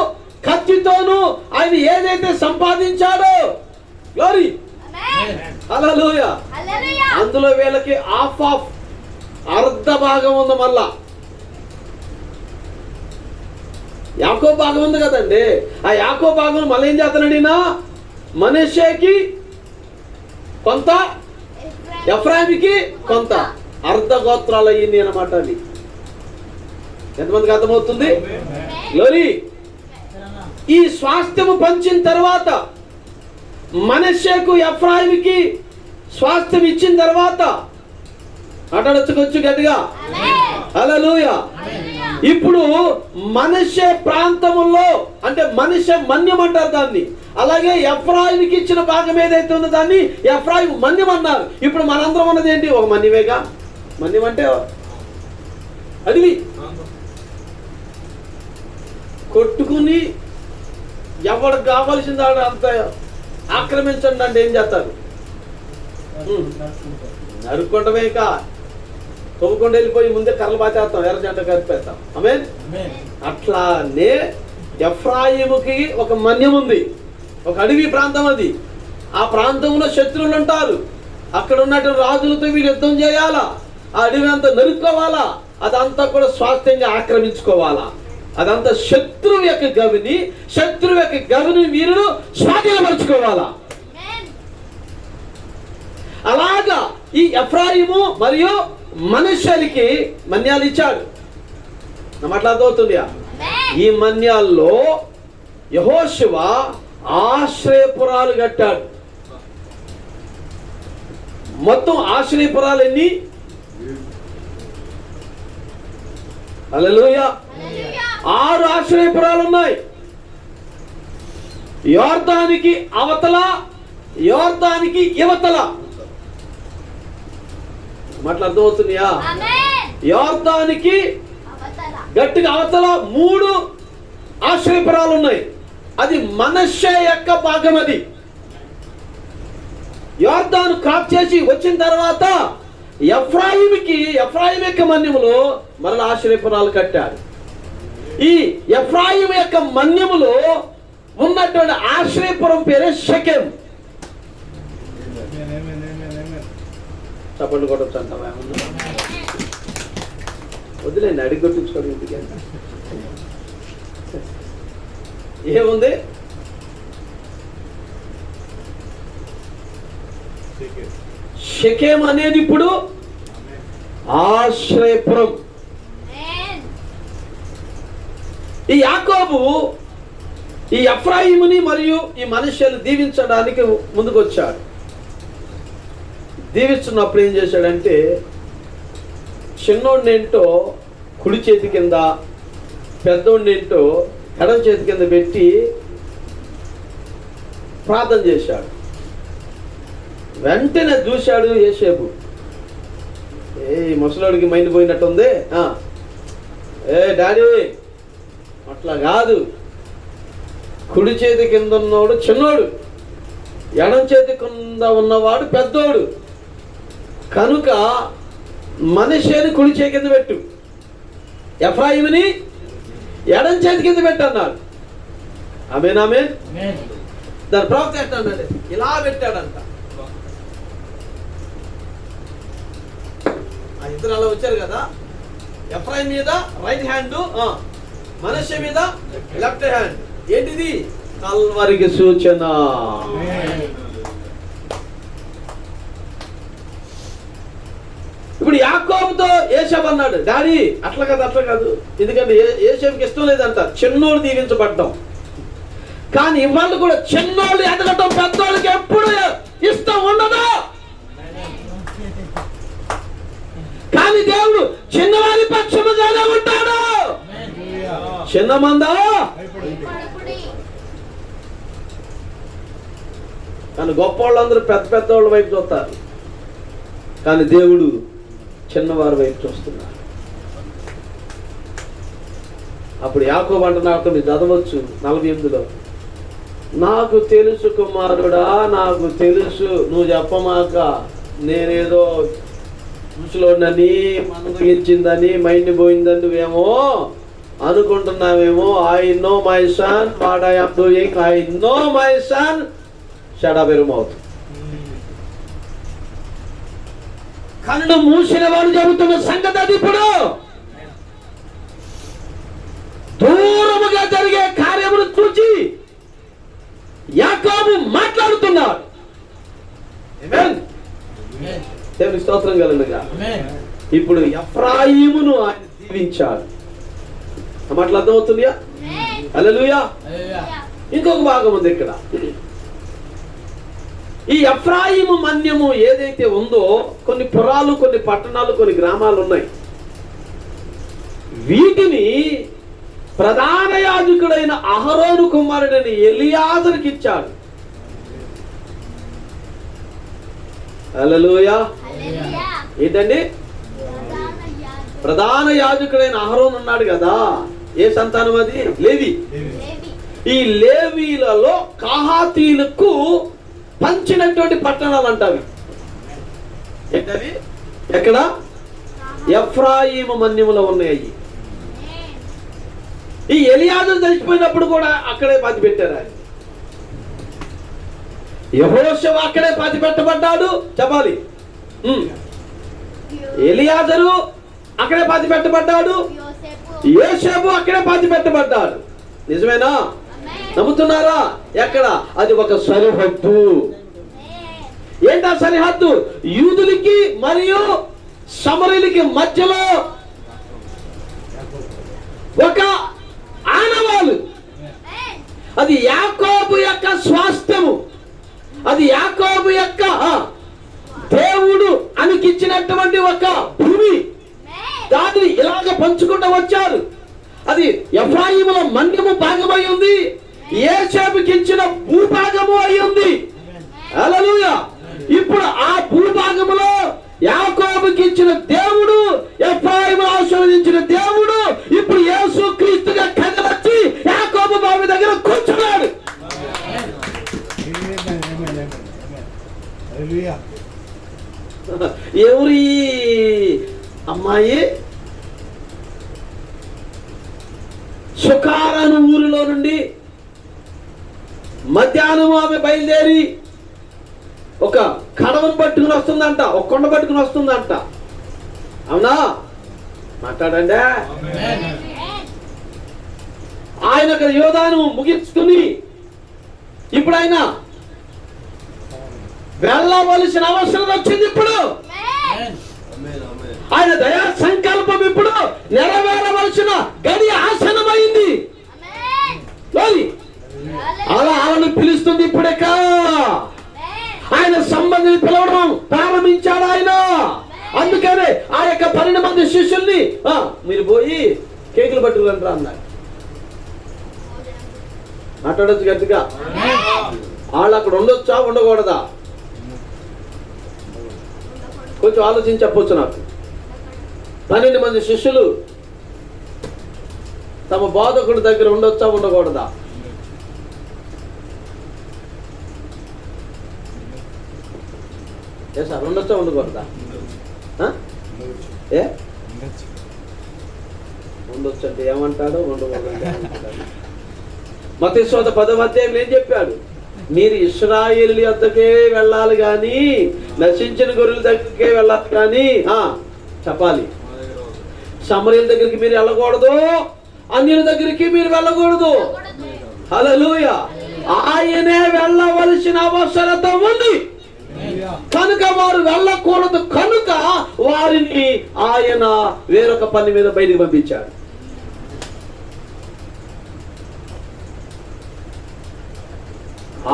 కత్తితోను ఆయన ఏదైతే సంపాదించాడో, గ్లోరీ, హల్లెలూయా, అందులో వీళ్ళకి హాఫ్ అర్ధ భాగం ఉంది. మళ్ళా యాకోబు భాగం ఉంది కదండి, ఆ యాకోబు భాగం మళ్ళీ ఏం చేస్తున్నాడు? మనష్షేకి కొంత, ఎఫ్రాయిముకి కొంత, అర్ధ గోత్రాలు అయ్యింది అన్నమాట. అది ఎంతమందికి అర్థమవుతుంది? గ్లోరీ. ఈ స్వాస్థ్యము పంచిన తర్వాత, మనష్షేకు ఎఫ్రాయిముకి స్వాస్థ్యం ఇచ్చిన తర్వాత, అటడొచ్చుకొచ్చు గట్టిగా హల్లెలూయా. ఇప్పుడు మనష్షే ప్రాంతములో, అంటే మనష్షే మన్యం అంటారు దాన్ని. అలాగే ఎఫ్రాయిముకి ఇచ్చిన భాగం ఏదైతే ఉందో దాన్ని ఎఫ్రాయిము మన్యం అన్నారు. ఇప్పుడు మనందరం ఉన్నది ఏంటి? ఒక మన్యమేగా. మన్యం అంటే అడవి. కొట్టుకుని ఎవరికి కావాల్సింది అంత ఆక్రమించండి అంటే ఏం చేస్తారు? నరుక్కుంటమేక తవ్వుకుండా వెళ్ళిపోయి ముందే కర్రలు బాచేస్తాం, ఎర్ర జెండ కరిపేస్తాం. ఆమేన్. అట్లానే ఎఫ్రాయిముకి ఒక మన్యం ఉంది, ఒక అడవి ప్రాంతం. అది ఆ ప్రాంతంలో శత్రువులు ఉంటారు. అక్కడ ఉన్నటువంటి రాజులతో వీరు యుద్ధం చేయాలా, ఆ అడవి అంతా నరుక్కోవాలా, అదంతా కూడా స్వాస్థ్యంగా ఆక్రమించుకోవాలా. అదంతా శత్రువు యొక్క గవిని, శత్రువు యొక్క గవిని వీరుడు స్వాధీనపరచుకోవాలా. అలాగా ఈ ఎఫ్రాయిము మరియు మనష్షేలకి మన్యాలు ఇచ్చాడు. మాట్లాడుతుంది. ఈ మన్యాల్లో యెహోషువ ఆశ్రయపురాలు కట్టాడు. మొత్తం ఆశ్రయపురాలు ఎన్ని? హల్లెలూయా. 6 ఆశ్రయపురాలు ఉన్నాయి. యోర్దానికి అవతల, యోర్దానికి యువతల. మాట్లాడుతున్నాయా? యోర్దానికి గట్టిగా అవతల 3 ఆశ్రయపురాలు ఉన్నాయి. అది మనష్షే యొక్క భాగం. అది యోర్దాను క్రాస్ చేసి వచ్చిన తర్వాత ఎఫ్రాయిం యొక్క మన్యములో మరలా ఆశ్రయపురాలు కట్టాడు. ఈ ఎఫ్రాయిం యొక్క మన్యములో ఉన్నటువంటి ఆశ్రయపురం పేరే షెకెం. చప్పట్లు కొట్టచ్చు అంటావా? వదిలేండి, అడిగి కొట్టించుకోండి ఇంటికి. ఏముంది? షెకెం అనేది ఇప్పుడు ఆశ్రయపురం. ఈ యాకోబు ఈ ఎఫ్రాయిముని మరియు ఈ మనష్షేలు దీవించడానికి ముందుకు వచ్చాడు. దీవిస్తున్నప్పుడు ఏం చేశాడంటే, చిన్నోడినేంటో కుడి చేతి కింద, పెద్దోడినేంటో ఎడమ చేతి కింద పెట్టి ప్రార్థన చేశాడు. వెంటనే చూశాడు యోసేపు. ముసలోడికి మైండ్ పోయినట్టుంది. డాడీ అట్లా కాదు, కుడి చేతి కింద ఉన్నవాడు చిన్నోడు, ఎడం చేతి కింద ఉన్నవాడు పెద్దోడు. కనుక మనష్షేని కుడి చేతి కింద పెట్టు, ఎఫ్రాయిముని ఎడం చేతి కింద పెట్టు అన్నాడు. ఆమేన్, ఆమేన్. దాని ప్రవక్త ఎట్లా అన్నాడు? ఇలా పెట్టాడంట. ఆ ఇద్దరు అలా వచ్చారు కదా, ఎఫ్రాయిం మీద రైట్ హ్యాండ్, మనష్షే మీద లెఫ్ట్ హ్యాండ్. ఏంటిది? కల్వరికి సూచన. ఇప్పుడు యాకోబుతో యోసేపు అన్నాడు, డాడీ అట్లా కాదు, అట్లా కాదు. ఎందుకంటే యోసేపుకి ఇష్టం లేదంట చిన్నోళ్ళు దీవించబడ్డం. కానీ ఇవాళ కూడా చిన్నోళ్ళు ఎదగటం పెద్దోళ్ళకి ఎప్పుడు ఇష్టం ఉండదు. కానీ దేవుడు చిన్నవారి పక్షముగానే ఉంటాడు. చిన్న మందా కానీ గొప్ప వాళ్ళందరూ పెద్ద పెద్ద వాళ్ళ వైపు చూస్తారు, కానీ దేవుడు చిన్నవారి వైపు చూస్తున్నారు. అప్పుడు యాకోబు అంటున్నాడు, మీరు చదవచ్చు 48లో, నాకు తెలుసు కుమారుడా, నాకు తెలుసు, నువ్వు చెప్పమాక, నేనేదో ముసలోడని మందగించిందని మైండ్ పోయిందని నువ్వేమో అనుకుంటున్నావేమో. I know my son what I am doing, I know my son shut up your mouth. కన్ను మూసిన వాడు చెబుతున్న సంగతి అది. ఇప్పుడు దూరముగా జరిగే కార్యమును చూచి యాకోబు మాట్లాడుతున్నాడు. ఆమేన్. దేవుని స్తోత్రం కలుగునుగా. ఇప్పుడు ఎఫ్రాయిమును ఆయన దీవించాడు. మాటలు అర్థమవుతుందా? హల్లెలూయా. ఇంకొక భాగం ఉంది ఇక్కడ. ఈ ఎఫ్రాయిము మన్యము ఏదైతే ఉందో కొన్ని పురాలు, కొన్ని పట్టణాలు, కొన్ని గ్రామాలు ఉన్నాయి. వీటిని ప్రధాన యాజకుడైన అహరోను కుమారుడైన ఎలియాజరుకి ఇచ్చాడు. హల్లెలూయా. ఏంటండి? ప్రధాన యాజకుడైన అహరోను ఉన్నాడు కదా, ఏ సంతానం అది? లేవి. ఈ లేవీలలో కహాతీలకు పంచినటువంటి పట్టణాలు అంటావి. ఏంటవి? ఎక్కడ? ఎఫ్రాయిము మన్యములో ఉన్నాయి. ఈ ఎలియాజరు చచ్చిపోయినప్పుడు కూడా అక్కడే పాతి పెట్టారు. ఆయన యెహోషువ అక్కడే పాతి పెట్టబడ్డాడు. చెప్పాలి. ఎలియాజరు అక్కడే పాతి పెట్టబడ్డాడు. యోసేపు అక్కడే పాతి పెట్టబడ్డాడు. నిజమేనా? నమ్ముతున్నారా? ఎక్కడ? అది ఒక సరిహద్దు. ఏంటా సరిహద్దు? యూదులకి మరియు సమరయులకి మధ్యలో ఒక ఆనవాలు. అది యాకోబు యొక్క స్వాస్థ్యము. అది యాకోబు యొక్క దేవుడు అనికిచ్చినటువంటి ఒక భూమి. దాన్ని ఇలాగ పంచుకుంటూ వచ్చారు. అది ఎఫ్రాయిముల మన్యము భాగమై ఉంది. యోసేపుకి ఇచ్చిన భూభాగము అయి ఉంది. హల్లెలూయా. ఇప్పుడు ఆ భూభాగములో యాకోబుకి ఇచ్చిన దేవుడు, ఎఫ్రాయిము ఆశీర్వదించిన దేవుడు ఇప్పుడు యేసు క్రీస్తుగా కదలొచ్చి యాకోబు బావి దగ్గర కూర్చున్నాడు. ఎవరి అమ్మాయి? సుకారాను ఊరిలో నుండి మధ్యాహ్నం ఆమె బయలుదేరి ఒక కడవను పట్టుకుని వస్తుందంట, ఒక కొండ పట్టుకుని వస్తుందంట. అవునా? మాట్లాడండి. ఆయన ఒక యోధాను ముగించుకుని ఇప్పుడు ఆయన వెళ్ళవలసిన అవసరం వచ్చింది. ఇప్పుడు ఆయన దయా సంకల్పం ఇప్పుడు నెరవేరవలసిన గడి ఆసనమైంది. అలా ఆమెను పిలుస్తుంది. ఇప్పుడేక ఆయన సంబంధిని పిలవడం ప్రారంభించాడు ఆయన. అందుకనే ఆ యొక్క 12 మంది శిష్యుల్ని మీరు పోయి కేకులు పట్టుకురండి అన్నారు. మాట్లాడొచ్చు గట్టిగా. వాళ్ళు అక్కడ ఉండొచ్చా, ఉండకూడదా? కొంచెం ఆలోచించి చెప్పొచ్చు నాకు. 12 మంది శిష్యులు తమ బోధకుడి దగ్గర ఉండొచ్చా, ఉండకూడదా? ఏ సార్, ఉండొచ్చా, ఉండకూడదా? ఏ ఉండొచ్చు అంటే ఏమంటాడు, ఉండకూడదు ఏమంటాడు? మత్తయి 10వ అధ్యాయం ఏం చెప్పాడు? మీరు ఇశ్రాయేలు వద్దకే వెళ్ళాలి కానీ నశించిన గొర్రెల దగ్గరికే వెళ్ళాలి కానీ చెప్పాలి. సమరయుల దగ్గరికి మీరు వెళ్ళకూడదు, అన్యుల దగ్గరికి మీరు వెళ్ళకూడదు. హల్లెలూయా. ఆయనే వెళ్ళవలసిన అవసరత ఉంది కనుక వారు వెళ్ళకూడదు. కనుక వారిని ఆయన వేరొక పని మీద బయటికి పంపించాడు.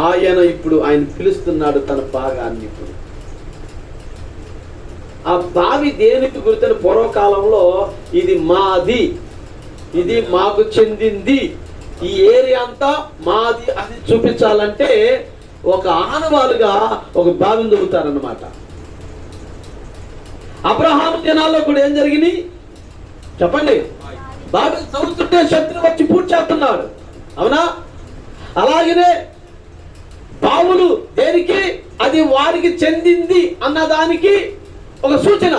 ఆయన ఇప్పుడు ఆయన పిలుస్తున్నాడు తన భాగాన్ని. ఇప్పుడు ఆ బావి దేనికి గుర్తున్న పూర్వకాలంలో ఇది మాది, ఇది మాకు చెందింది, ఈ ఏరియా అంతా మాది అని చూపించాలంటే ఒక ఆనవాలుగా ఒక బావిని దొరుకుతారన్నమాట. అబ్రహాము దినాల్లో కూడా ఏం జరిగింది చెప్పండి? బావిని తవ్వుతుంటే శత్రువు వచ్చి పూర్తి చేస్తున్నాడు. అవునా? అలాగనే బావులు దేనికి? అది వారికి చెందింది అన్నదానికి ఒక సూచన.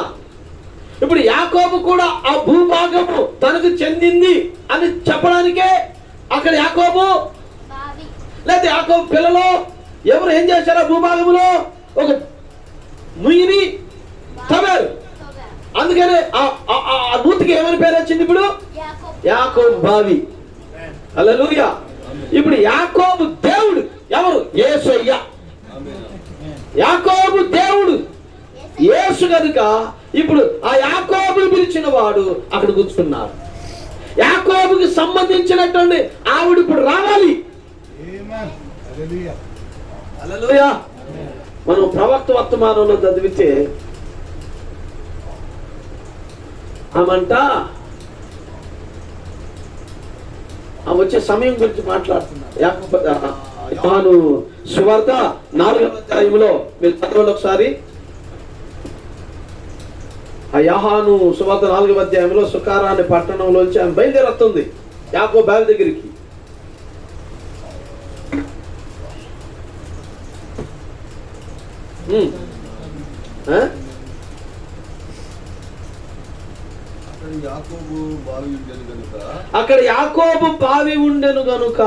ఇప్పుడు యాకోబు కూడా ఆ భూభాగము తనకు చెందింది అని చెప్పడానికే అక్కడ యాకోబు లేకపోతే యాకోబు పిల్లలు ఎవరు ఏం చేశారు? ఆ భూభాగంలో ఒక ముయ్యిని తవ్వారు. అందుకని ఆ నూతికి ఏమని పేరు వచ్చింది? ఇప్పుడు యాకోబు బావి. హల్లెలూయా. ఇప్పుడు యాకోబు దేవుడు ఎవరు? యేసయ్య. యాకోబు దేవుడు యేసు కనుక ఇప్పుడు ఆ యాకోబుని పిలిచిన వాడు అక్కడ కూర్చున్నాడు. యాకోబుకి సంబంధించినటువంటి ఆవిడ ఇప్పుడు రావాలి. హల్లెలూయా. మనం ప్రవక్త వర్తమానంలో చదివితే ఆమంట వచ్చే సమయం గురించి మాట్లాడుతున్నారు. యోహాను సువార్త 4వ అధ్యాయంలో మీరు చదవండి ఒకసారి. ఆ యోహాను సువార్త 4వ అధ్యాయంలో సుకారా అనే పట్టణంలోంచి ఆమె బయలుదేరుతుంది యాకోబు బావి దగ్గరికి. అక్కడ యాకోబు బావి ఉండెను గనుక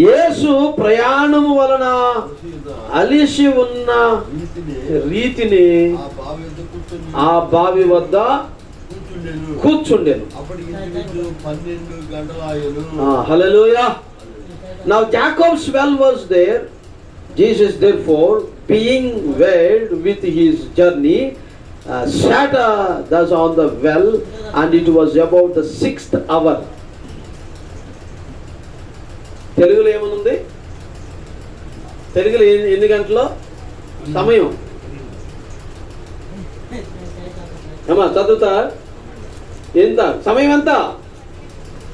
యేసు ప్రయాణము వలన అలిసి ఉన్న రీతిని ఆ బావి వద్ద కూర్చుండెను. హల్లెలూయా. Now Jacob's well was there. Jesus therefore, being wearied with his journey, sat thus on the well, and it was about the 6th hour. తెలుగులో ఏమనుంది? తెలుగులో ఎన్ని గంటలో సమయం? అమ్మా చదువుతా. ఎంత సమయం? ఎంత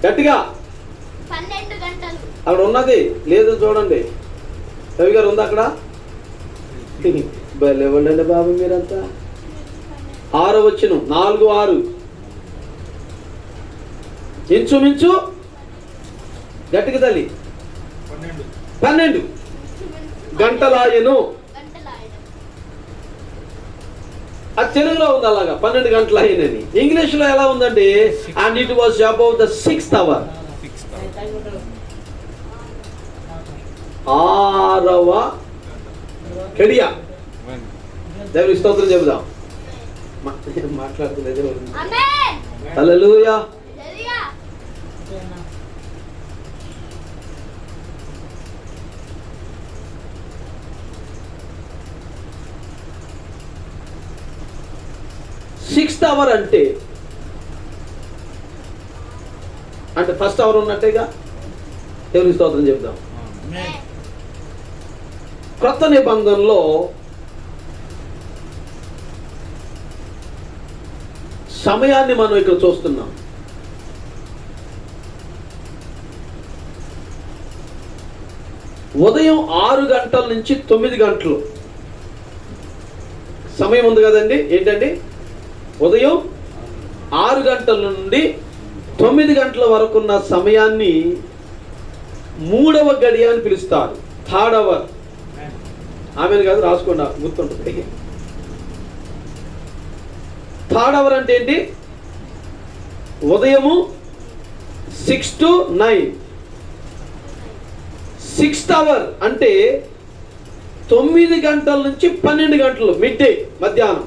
గట్టిగా? 12 గంటలు. అక్కడ ఉన్నది లేదు చూడండి. రవి గారు ఉందా అక్కడ? లేవండి బాబు మీరంతా. 6వ వచనం 4:6 ఇంచుమించు గట్టిగా తల్లి 12 గంటలాయను. అది తెలుగులో ఉంది అలాగా 12 గంటలాయనని. ఇంగ్లీష్ లో ఎలా ఉందండి? And it was about the 6th hour. 6వ గడియ. దేవుని స్తోత్రం చెబుదాం. మాట్లాడుతున్నది. హల్లెలూయా. 6th hour అంటే ఫస్ట్ అవర్ ఉన్నట్టేగా. దేవుని స్తోత్రం చెబుదాం. క్రొత్త నిబంధనలో సమయాన్ని మనం ఇక్కడ చూస్తున్నాం. ఉదయం 6 గంటల నుంచి 9 గంటలు సమయం ఉంది కదండి. ఏంటండి? ఉదయం 6 గంటల నుండి 9 గంటల వరకున్న సమయాన్ని 3వ గడియ అని పిలుస్తారు. 3rd hour. ఆమెను కాదు, రాసుకోండి, గుర్తుంటుంది. 3rd hour అంటే ఏంటి? ఉదయము 6 to 9. 6th hour అంటే 9 గంటల నుంచి 12 గంటలు, మిడ్ డే, మధ్యాహ్నం.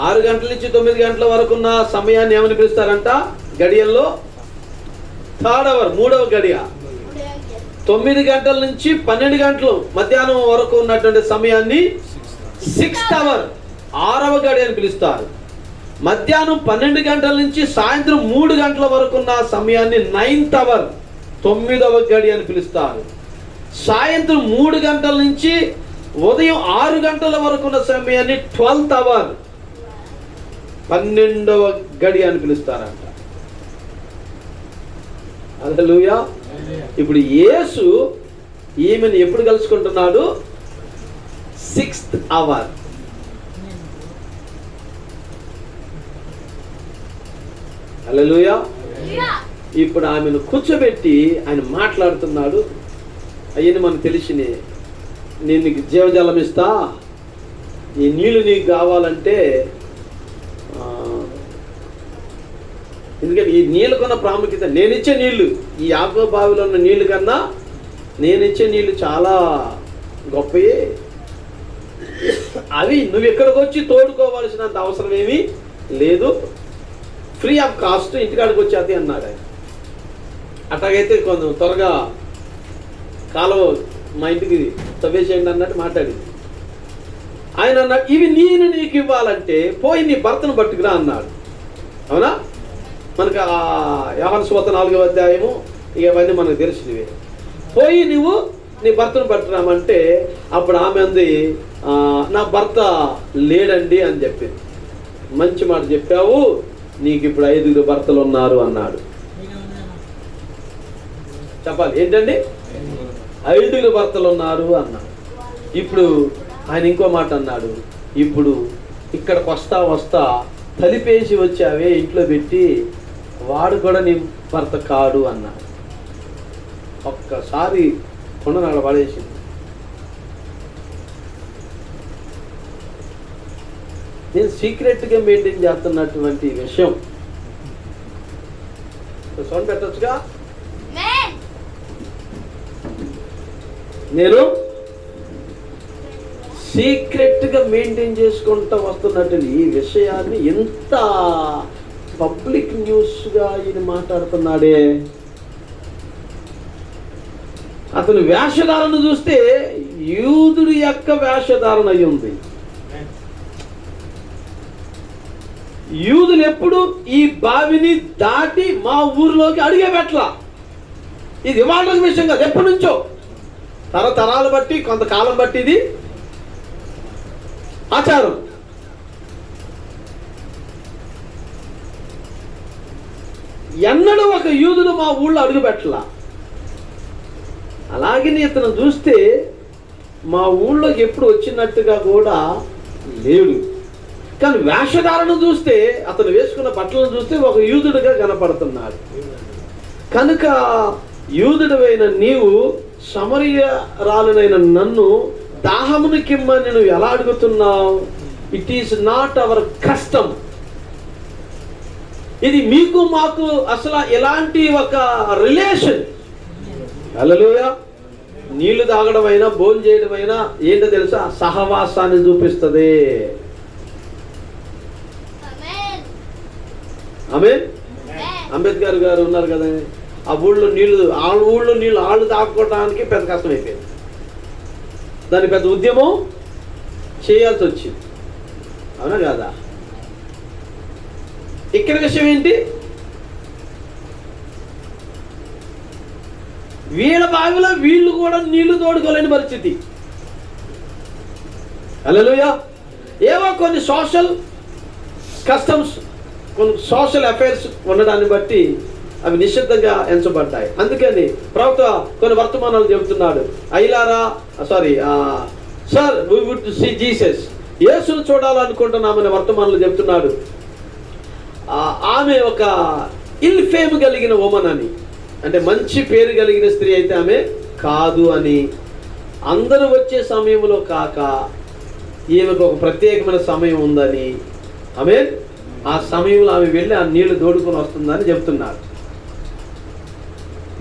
6 గంటల నుంచి 9 గంటల వరకు ఉన్న సమయాన్ని ఏమని పిలుస్తారంట? గడియల్లో 3rd hour, 3వ గడియ. 9 గంటల నుంచి 12 గంటలు మధ్యాహ్నం వరకు ఉన్నటువంటి సమయాన్ని 6th hour, 6వ గడియ అని పిలుస్తారు. మధ్యాహ్నం 12 గంటల నుంచి సాయంత్రం 3 గంటల వరకు ఉన్న సమయాన్ని 9th hour, 9వ గడియ అని పిలుస్తారు. సాయంత్రం 3 గంటల నుంచి ఉదయం 6 గంటల వరకు ఉన్న సమయాన్ని 12th hour, 12వ గడియ అని పిలుస్తారంట. హల్లెలూయా. ఇప్పుడు యేసు ఈమెను ఎప్పుడు కలుసుకుంటున్నాడు? 6th hour. హల్లెలూయా. ఇప్పుడు ఆమెను కూర్చోబెట్టి ఆయన మాట్లాడుతున్నాడు. అయ్యని మనకు తెలిసినే నేను నీకు జీవజలం ఇస్తా, ఈ నీళ్ళు నీకు కావాలంటే ఎందుకంటే ఈ నీళ్ళకున్న ప్రాముఖ్యత, నేనిచ్చే నీళ్లు ఈ యాకో బావిలో ఉన్న నీళ్ళు కన్నా నేనిచ్చే నీళ్ళు చాలా గొప్పయే, అవి నువ్వు ఎక్కడికి వచ్చి తోడుకోవాల్సినంత అవసరం ఏమీ లేదు, ఫ్రీ ఆఫ్ కాస్ట్ ఇంటికాడికి వచ్చేది అన్నాడు ఆయన. అట్లాగైతే కొంచెం త్వరగా కాలువ మా ఇంటికి తవ్వేసేయండి అన్నట్టు మాట్లాడింది. ఆయన అన్నాడు, ఇవి నేను నీకు ఇవ్వాలంటే పోయి నీ భర్తను పట్టుకురా అన్నాడు. అవునా? మనకు యోహాను సువార్త 4వ అధ్యాయము ఇక అవన్నీ మనకు తెలిసినవే. పోయి నువ్వు నీ భర్తను పట్టుకురామంటే అప్పుడు ఆమె అంది, నా భర్త లేడండి అని చెప్పింది. మంచి మాట చెప్పావు, నీకు ఇప్పుడు 5 భర్తలు ఉన్నారు అన్నాడు. చెప్పాలి ఏంటండి? 5 భర్తలు ఉన్నారు అన్నాడు. ఇప్పుడు ఆయన ఇంకో మాట అన్నాడు, ఇప్పుడు ఇక్కడికి వస్తా తలిపేసి వచ్చావే ఇంట్లో పెట్టి, వాడు కూడా నీ భర్త కాడు అన్నాడు. ఒక్కసారి కొండనాడ పడేసింది. నేను సీక్రెట్గా మెయింటైన్ చేస్తున్నటువంటి విషయం సౌండ్ పెట్టచ్చుగా. నేను సీక్రెట్గా మెయింటైన్ చేసుకుంటూ వస్తున్నటువంటి ఈ విషయాన్ని ఎంత పబ్లిక్ న్యూస్గా ఈయన మాట్లాడుతున్నాడే. అతను వేషధారణ చూస్తే యూదుడి యొక్క వేషధారణ అయి ఉంది. యూదులు ఎప్పుడు ఈ బావిని దాటి మా ఊరిలోకి అడిగే పెట్టలా. ఇది ఇవాళ విషయం కాదు, ఎప్పటి నుంచో తరతరాలు బట్టి కొంతకాలం బట్టి ఇది ఆచారం. ఎన్నడూ ఒక యూదుడు మా ఊళ్ళో అడుగు పెట్టలా. అలాగే ఇతను చూస్తే మా ఊళ్ళోకి ఎప్పుడు వచ్చినట్టుగా కూడా లేడు. కానీ వేషధారణ చూస్తే, అతను వేసుకున్న బట్టలను చూస్తే ఒక యూదుడుగా కనపడుతున్నాడు. కనుక యూదుడవైన నీవు సమరయురాలినైన నన్ను దాహమును కిమ్మని నువ్వు ఎలా అడుగుతున్నావు? It is not our custom. ఇది మీకు మాకు అసలు ఎలాంటి ఒక రిలేషన్. హల్లెలూయా. నీళ్లు తాగడం అయినా భోజనం చేయడం అయినా ఏంటో తెలుసా? సహవాసాన్ని చూపిస్తుంది. ఆమేన్. అంబేద్కర్ గారు ఉన్నారు కదా, ఆ ఊళ్ళో నీళ్లు వాళ్ళు తాగుకోవడానికి పెద్ద కష్టం అయిపోయింది. దాని పెద్ద ఉద్యమం చేయాల్సి వచ్చింది. అవునా కాదా? ఇక్కడ విషయం ఏంటి? వీళ్ళ బావిలో వీళ్ళు కూడా నీళ్లు తోడుకోలేని పరిస్థితి. హల్లెలూయా. ఏవో కొన్ని సోషల్ కస్టమ్స్, కొన్ని సోషల్ అఫైర్స్ ఉండడాన్ని బట్టి అవి నిశ్శబ్దంగా ఎంచబడ్డాయి. అందుకని ప్రవక్త కొన్ని వర్తమానాలు చెబుతున్నాడు. Sir we would see Jesus, యేసును చూడాలనుకుంటున్నామని వర్తమానాలు చెబుతున్నాడు. ఆమె ఒక ఇల్ ఫేమ్ కలిగిన ఉమెన్ అని, అంటే మంచి పేరు కలిగిన స్త్రీ అయితే ఆమె కాదు అని, అందరూ వచ్చే సమయంలో కాక ఈమెకు ఒక ప్రత్యేకమైన సమయం ఉందని, ఆమె ఆ సమయంలో ఆమె వెళ్ళి ఆ నీళ్లు దోడుకొని వస్తుందని చెప్తున్నారు.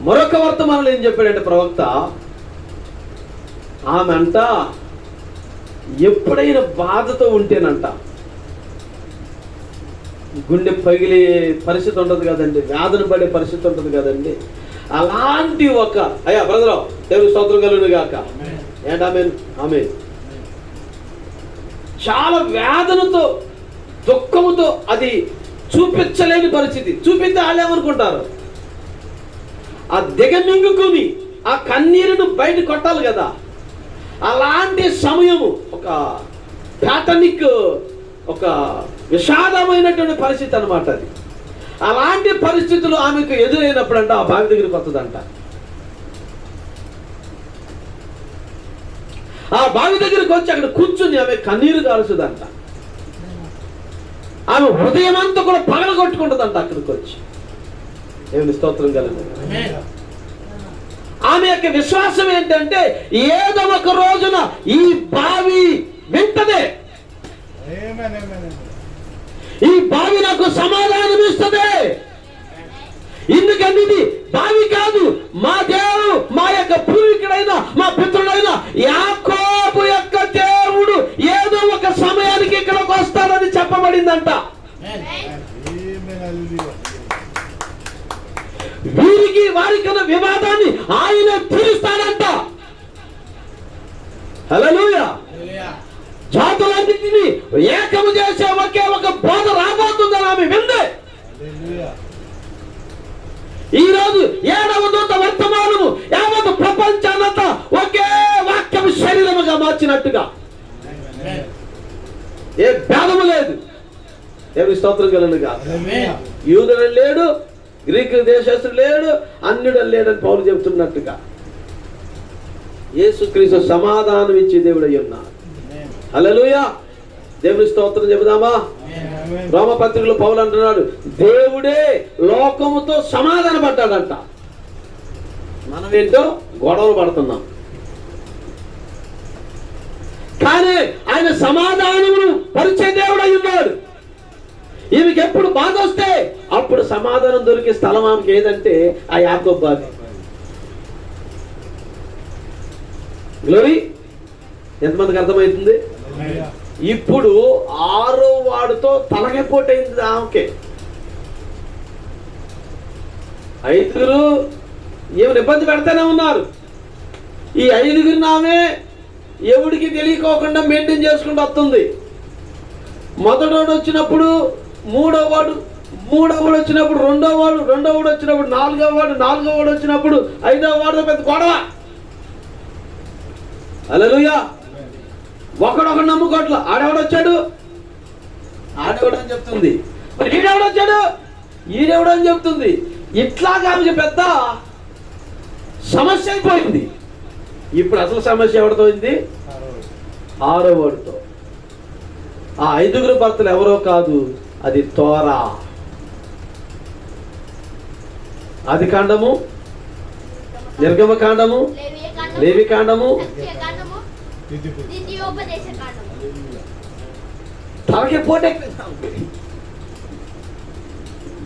మరొక వర్తమానంలో ఏం చెప్పాడంటే ప్రవక్త, ఆమె అంట ఎప్పుడైనా బాధతో ఉంటేనంట, గుండె పగిలే పరిస్థితి ఉంటుంది కదండి, వేదన పడే పరిస్థితి ఉంటుంది కదండి, అలాంటి ఒక అయ్యా బ్రదర్ దేవుని స్తోత్రం కలుగును గాక. ఆమేన్ ఆమేన్. చాలా వేదనతో దుఃఖముతో అది చూపించలేని పరిస్థితి. చూపిస్తే వాళ్ళు ఏమనుకుంటారు? ఆ దిగమింగుకుని ఆ కన్నీరును బయట కొట్టాలి కదా. అలాంటి సమయము ఒక ప్యాటనిక్, ఒక విషాదమైనటువంటి పరిస్థితి అన్నమాట అది. అలాంటి పరిస్థితులు ఆమెకు ఎదురైనప్పుడంట ఆ బావి దగ్గరికి వస్తుందంట. ఆ బావి దగ్గరికి వచ్చి అక్కడ కూర్చుని ఆమె కన్నీరు కాల్చుదంట. ఆమె హృదయం అంతా కూడా పగల కొట్టుకుంటుందంట అక్కడికి వచ్చి. దేవుని స్తోత్రం కలుగును. ఆమె యొక్క విశ్వాసం ఏంటంటే ఏదో ఒక రోజున ఈ బావి వింటదే, ఈ బావి నాకు సమాధానం ఇస్తుంది. ఎందుకంటే ఇది బావి కాదు, మా దేవుడు, మా యొక్క పూర్వీకుడైన, మా పితృడైన యాకోబు యొక్క దేవుడు ఏదో ఒక సమయానికి ఇక్కడికి వస్తాడని చెప్పబడిందంట. వీరికి వారికి ఉన్న వివాదాన్ని ఆయన తీరుస్తాడంట. హల్లెలూయా. జాతులన్నింటినీ ఏకము చేసే ఒకే ఒక బోధ రాబోతుందని ఆమె విందే. ఈ రోజు 7వ దూత వర్తమానము యావత్ ప్రపంచానంతా ఒకే వాక్యము శరీరముగా మార్చినట్టుగా ఏ భేదము లేదు. దేవుని స్తోత్రం కలుగునుగా. యూదుడు లేడు, గ్రీకు దేశస్తుడు లేడు, అన్యుడు లేడని పౌలు చెబుతున్నట్టుగా యేసుక్రీస్తు సమాధానం ఇచ్చే దేవుడై ఉన్నాడు. హల్లెలూయా. దేవుని స్తోత్రం చెబుదామా. రోమపత్రికలో పౌలు అంటున్నాడు, దేవుడే లోకముతో సమాధాన పడ్డాడంట. మనం ఏంటో గొడవలు పడుతున్నాం, కానీ ఆయన సమాధానమును పరిచే దేవుడై ఉన్నాడు. ఈమెకి ఎప్పుడు బాధ వస్తే అప్పుడు సమాధానం దొరికే స్థలం ఆమెకి ఏదంటే ఆ యాకోబు బావి. గ్లోరీ. ఎంతమందికి అర్థమవుతుంది? ఇప్పుడు 6వ వాడుతో తలకెపోటైంది ఆమెకే. 5గురు ఏమైనా ఇబ్బంది పెడతానే ఉన్నారు. ఈ 5గురిని ఆమె ఎవడికి తెలియకోకుండా మెయింటైన్ చేసుకుంటూ వస్తుంది. మొదటోడు వచ్చినప్పుడు 3వ వాడు, 3వ వాడు వచ్చినప్పుడు 2వ వాడు, 2వ వాడు వచ్చినప్పుడు 4వ వాడు, 4వ వాడు వచ్చినప్పుడు 5వ వాడుతో పెద్ద గొడవ. హల్లెలూయా. ఒకడొకడు నమ్ముకోట్ల. ఆడెవడొచ్చాడు, ఆడెవడని చెప్తుంది. మరి ఈడెవడొచ్చాడు, ఈడెవడని చెప్తుంది. ఇట్లాగా ఆమెకి పెద్ద సమస్య అయిపోయింది. ఇప్పుడు అసలు సమస్య ఎవరితో అయింది? 6వ వాడితో. ఆ 5గురు భర్తలు ఎవరో కాదు, అది తోరా. ఆదికాండము, నిర్గమకాండము, లేవికాండము, తలకి పోటే.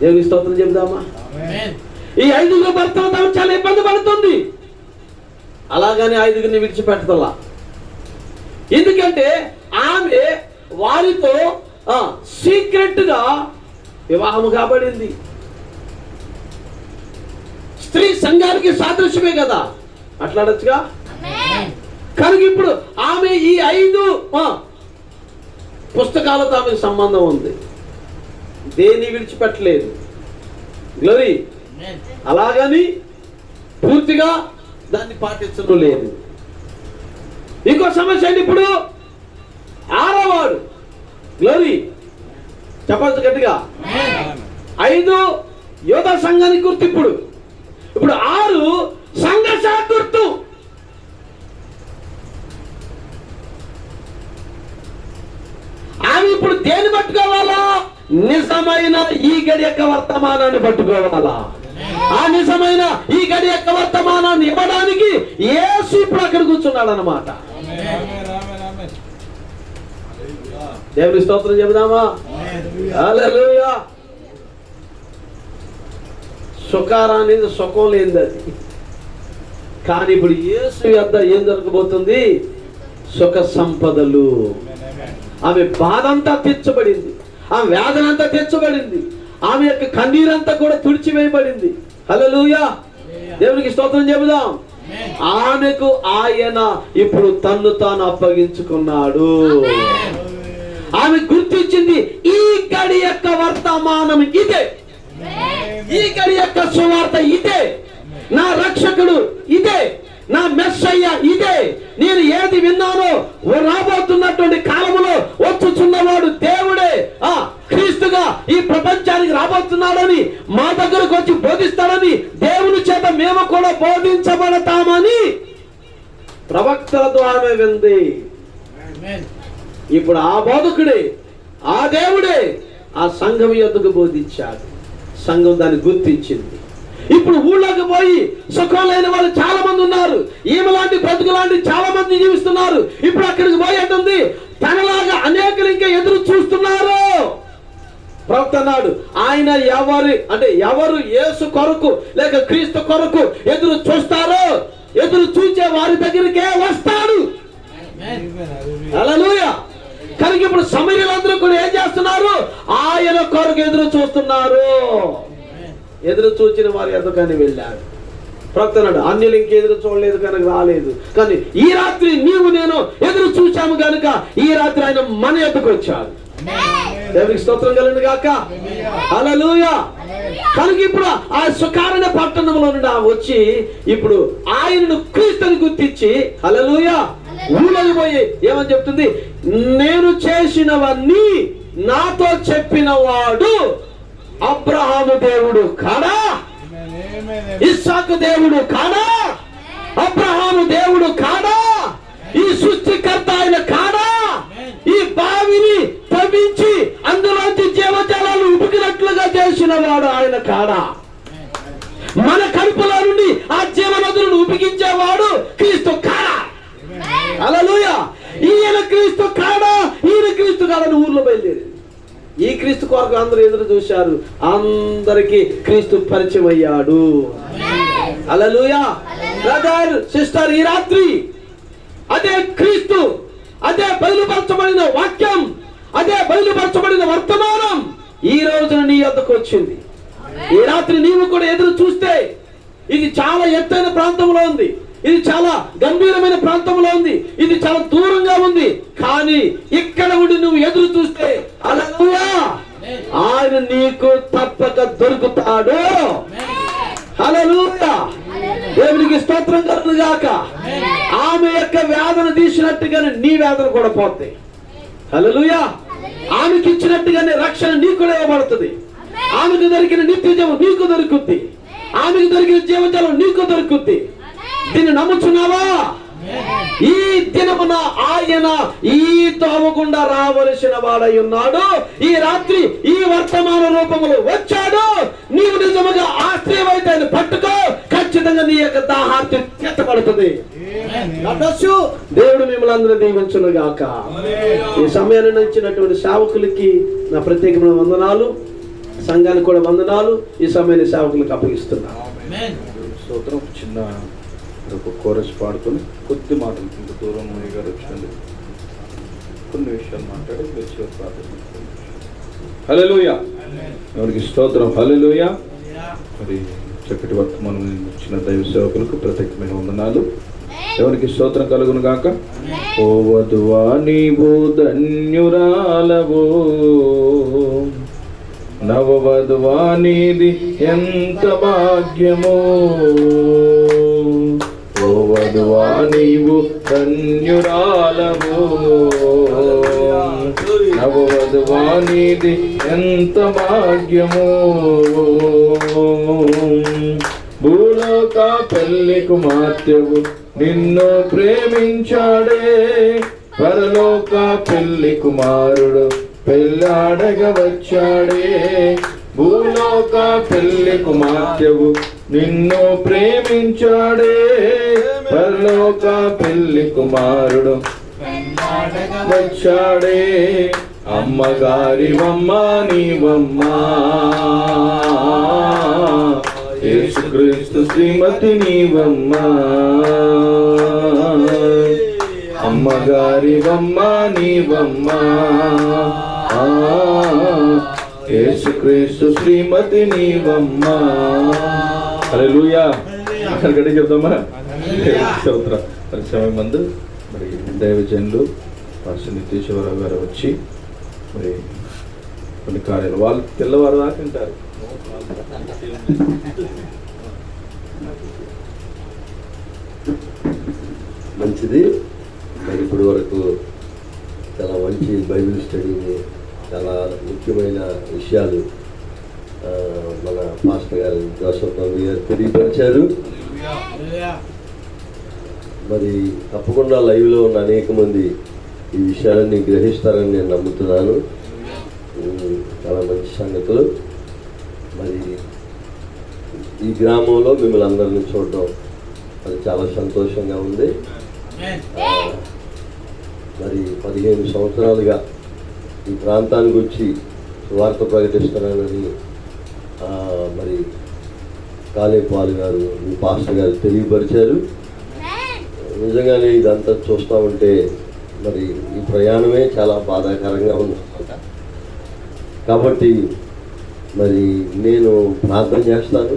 దేవుని స్తోత్రం చెబుదామా. ఈ 5గురు భర్తలతో చాలా ఇబ్బంది పడుతుంది. అలాగని 5గురిని విడిచిపెట్టదల్లా. ఎందుకంటే ఆమె వారితో సీక్రెట్ గా వివాహము కాబడింది. స్త్రీ సంఘానికి సాదృశ్యమే కదా, అట్లాడొచ్చుగా. కనుక ఇప్పుడు ఆమె ఈ 5 పుస్తకాలతో ఆమెకు సంబంధం ఉంది. దేన్ని విడిచిపెట్టలేదు. గ్లోరీ. అలాగని పూర్తిగా దాన్ని పాటించడం లేదు. ఇంకో సమస్య ఏంటి ఇప్పుడు? 6వ వాడు. గ్లోరీ. చెప్పచ్చు గట్టిగా. 5 యోధా సంఘానికి గుర్తు. ఇప్పుడు 6 సంఘ శాఖ గుర్తు. ఆమె ఇప్పుడు దేన్ని పట్టుకోవాలా? నిజమైన ఈ గడి యొక్క వర్తమానాన్ని పట్టుకోవాలా? ఆ నిజమైన ఈ గడి యొక్క వర్తమానాన్ని ఇవ్వడానికి యేసు ఇప్పుడు అక్కడ కూర్చున్నాడు అన్నమాట. దేవుని స్తోత్రం చెబుదామా. హల్లెలూయా. సుఖారా అనేది సుఖం లేనిది అది. కానీ ఇప్పుడు యేసు యొద్ద ఏం జరగబోతుంది? సుఖ సంపదలు. ఆమె బాధ అంతా తీర్చబడింది, ఆమె వేదన అంతా తీర్చబడింది, ఆమె యొక్క కన్నీరంతా కూడా తుడిచివేయబడింది. హల్లెలూయా. దేవునికి స్తోత్రం చెబుదాం. ఆమెకు ఆయన ఇప్పుడు తన్ను తాను అప్పగించుకున్నాడు. ఆమె గుర్తించింది ఈ గడి యొక్క వర్తమానం ఇదే, ఈ గడి యొక్క సువార్త ఇదే, నా రక్షకుడు ఇదే, నా మెస్సయ్య ఇదే. నేను ఏది విన్నానో రాబోతున్నటువంటి కాలంలో వచ్చుచున్నవాడు దేవుడే, క్రీస్తుగా ఈ ప్రపంచానికి రాబోతున్నాడని, మా దగ్గరకు వచ్చి బోధిస్తాడని, దేవుని చేత మేము కూడా బోధించబడతామని ప్రవక్తల ద్వారా వింది. ఇప్పుడు ఆ బోధకుడే, ఆ దేవుడే ఆ సంఘం యొద్దకు బోధించాడు. సంఘం దాన్ని గుర్తించింది. ఇప్పుడు ఊళ్ళోకి పోయి సుఖం లేని వాళ్ళు చాలా మంది ఉన్నారు. ఈమె లాంటి బ్రతుకు లాంటి చాలా మంది జీవిస్తున్నారు. ఇప్పుడు అక్కడికి పోయేటుంది తనలాగా అనేకులు ఇంకా ఎదురు చూస్తున్నారు. ప్రవక్త అన్నాడు, ఆయన ఎవరు యేసు కొరకు లేక క్రీస్తు కొరకు ఎదురు చూస్తారో ఎదురు చూచే వారి దగ్గరికే వస్తాడు. హల్లెలూయా. కనుక ఇప్పుడు సమరయులందరూ కూడా ఏం చేస్తున్నారు? ఆయన కొరకు ఎదురు చూస్తున్నారు. ఎదురు చూచిన వారు ఎందుకని వెళ్ళారు. ప్రవక్త అన్నాడు, అన్యులు ఇంకెదురు చూడలేదు కనుక రాలేదు, కానీ ఈ రాత్రి నీవు నేను ఎదురు చూచాము కనుక ఈ రాత్రి ఆయన మన ఎద్దకు వచ్చాడు. దేవునికి స్తోత్రం కలుగును గాక. హల్లెలూయా. కనుక ఇప్పుడు ఆ సుకారణ పట్టణంలో నుండి వచ్చి ఇప్పుడు ఆయనను క్రీస్తుని గుర్తించి హల్లెలూయా ఊళ్ళకి పోయి ఏమని చెప్తుంది? నేను చేసినవన్నీ నాతో చెప్పిన వాడు అబ్రహాము దేవుడు కాడా? ఇస్సాకు దేవుడు కాడా? అబ్రహాము దేవుడు కాడా? ఈ సృష్టికర్త ఆయన కాడా? ఈ బావిని తవ్వించి అందులోంచి జీవజలాలు ఉబికినట్లుగా చేసిన వాడు ఆయన కాడా? మన కడుపులో నుండి ఆ జీవనదులను ఉబికించేవాడు క్రీస్తు కాడా? హల్లెలూయా. ఈయన క్రీస్తు కాడా? ఈయన క్రీస్తు కాదని ఊర్లో బయలుదేరి ఈ క్రీస్తు కొరకు అందరూ ఎదురు చూశారు. అందరికి క్రీస్తు పరిచయం అయ్యాడు. హల్లెలూయా. బ్రదర్ సిస్టర్, ఈ రాత్రి అదే క్రీస్తు, అదే బయలుపరచబడిన వాక్యం, అదే బయలుపరచబడిన వర్తమానం ఈ రోజున నీ వద్దకు వచ్చింది. ఈ రాత్రి నీవు కూడా ఎదురు చూస్తే ఇది చాలా ఎత్తైన ప్రాంతంలో ఉంది, ఇది చాలా గంభీరమైన ప్రాంతంలో ఉంది, ఇది చాలా దూరంగా ఉంది. కానీ ఇక్కడ ఉండి నువ్వు ఎదురు చూస్తే హల్లెలూయా ఆయన నీకు తప్పక దొరుకుతాడు. హల్లెలూయా. దేవునికి స్తోత్రం కలుగును గాక. ఆమె యొక్క వేదన తీసినట్టుగానే నీ వేదన కూడా పోతాయి. హల్లెలూయా. ఆమెకి ఇచ్చినట్టుగానే రక్షణ నీకు కూడా ఇవ్వబడుతుంది. ఆమెకు దొరికిన నిత్య జీవం నీకు దొరుకుద్ది. ఆమెకు దొరికిన జీవజలం నీకు దొరుకుద్ది. దీన్ని నమ్ముచున్నావా? ఈ దినమున ఆయన ఈ తోవకుండా రావలసిన వాడై ఉన్నాడు. ఈ రాత్రి ఈ వర్తమాన రూపములో వచ్చాడు. నీవు నిజముగా ఆశ్రయమైతే ఆయన పట్టుకో, ఖచ్చితంగా నీ యొక్క దాహార్తి తీర్చబడుతుంది. దేవుడు మిమ్మల్ని అందరూ దీవించును గాక. ఈ సమయాన్ని ఇచ్చినటువంటి సేవకులకి నా ప్రత్యేకమైన వందనాలు, సంఘానికి కూడా వందనాలు. ఈ సమయాన్ని సేవకులకు అప్పగిస్తున్నాను. స్తోత్రం. చిన్న ఒక కోరస్ పాడుకొని కొద్ది మాటలు ఇంత దూరం గారు వచ్చింది, కొన్ని విషయాలు మాట్లాడి ప్రార్థన. హల్లెలూయా. ఎవరికి స్తోత్రం. హల్లెలూయా. మరి చక్కటి వర్తమానం ఇచ్చిన దైవ సేవకులకు ప్రత్యేకమైన వందనాలు. ఎవరికి స్తోత్రం కలుగును గాక. ఓ వధువా నీవు ధన్యురాలవో, నవవధువా నీది ఎంత భాగ్యమో. ఓ వధువా నీవు ధన్యురాలవో, నవవధువా నీది ఎంత భాగ్యమో. భూలోక పెళ్లి కుమార్తెవు నిన్ను ప్రేమించాడే, పరలోక పెళ్లి కుమారుడు పెళ్ళాడగా వచ్చాడే. భూలోక పెళ్లి కుమార్తెవు నిన్ను ప్రేమించాడే, పరలోక పెళ్లి కుమారుడు వచ్చాడే. అమ్మగారివమ్మ నీవమ్మా, యేసుక్రీస్తు శ్రీమతి నీవమ్మా. అమ్మగారివమ్మ నీవమ్మా, యేసుక్రీస్తు శ్రీమతి నీవమ్మా. హల్లెలూయా. గట్టి చెప్తామా? స్తోత్రం. మరి సమయం మందు మరి దైవజనులు పాస్టర్ నిత్యేశ్వరరావు గారు వచ్చి మరి కొన్ని కార్యాలు వాళ్ళు తెల్లవారు దాకా తింటారు. మంచిది. మరి ఇప్పటి వరకు చాలా మంచి బైబిల్ స్టడీని, చాలా ముఖ్యమైన విషయాలు మన మాస్టర్ గారు జోసఫ్ తండ్రి గారు తెలియపరిచారు. మరి తప్పకుండా లైవ్లో ఉన్న అనేక మంది ఈ విషయాలన్నీ గ్రహిస్తారని నేను నమ్ముతున్నాను. చాలా మంచి సంగతులు. మరి ఈ గ్రామంలో మిమ్మల్ని అందరినీ చూడడం అది చాలా సంతోషంగా ఉంది. మరి 15 సంవత్సరాలుగా ఈ ప్రాంతానికి వచ్చి వార్త ప్రకటిస్తున్నానని మరి కాళేపాలు గారు, మీ పాస్టర్ గారు తెలియపరిచారు. నిజంగానే ఇదంతా చూస్తూ ఉంటే మరి ఈ ప్రయాణమే చాలా బాధాకరంగా ఉంది. కాబట్టి మరి నేను ప్రార్థన చేస్తాను,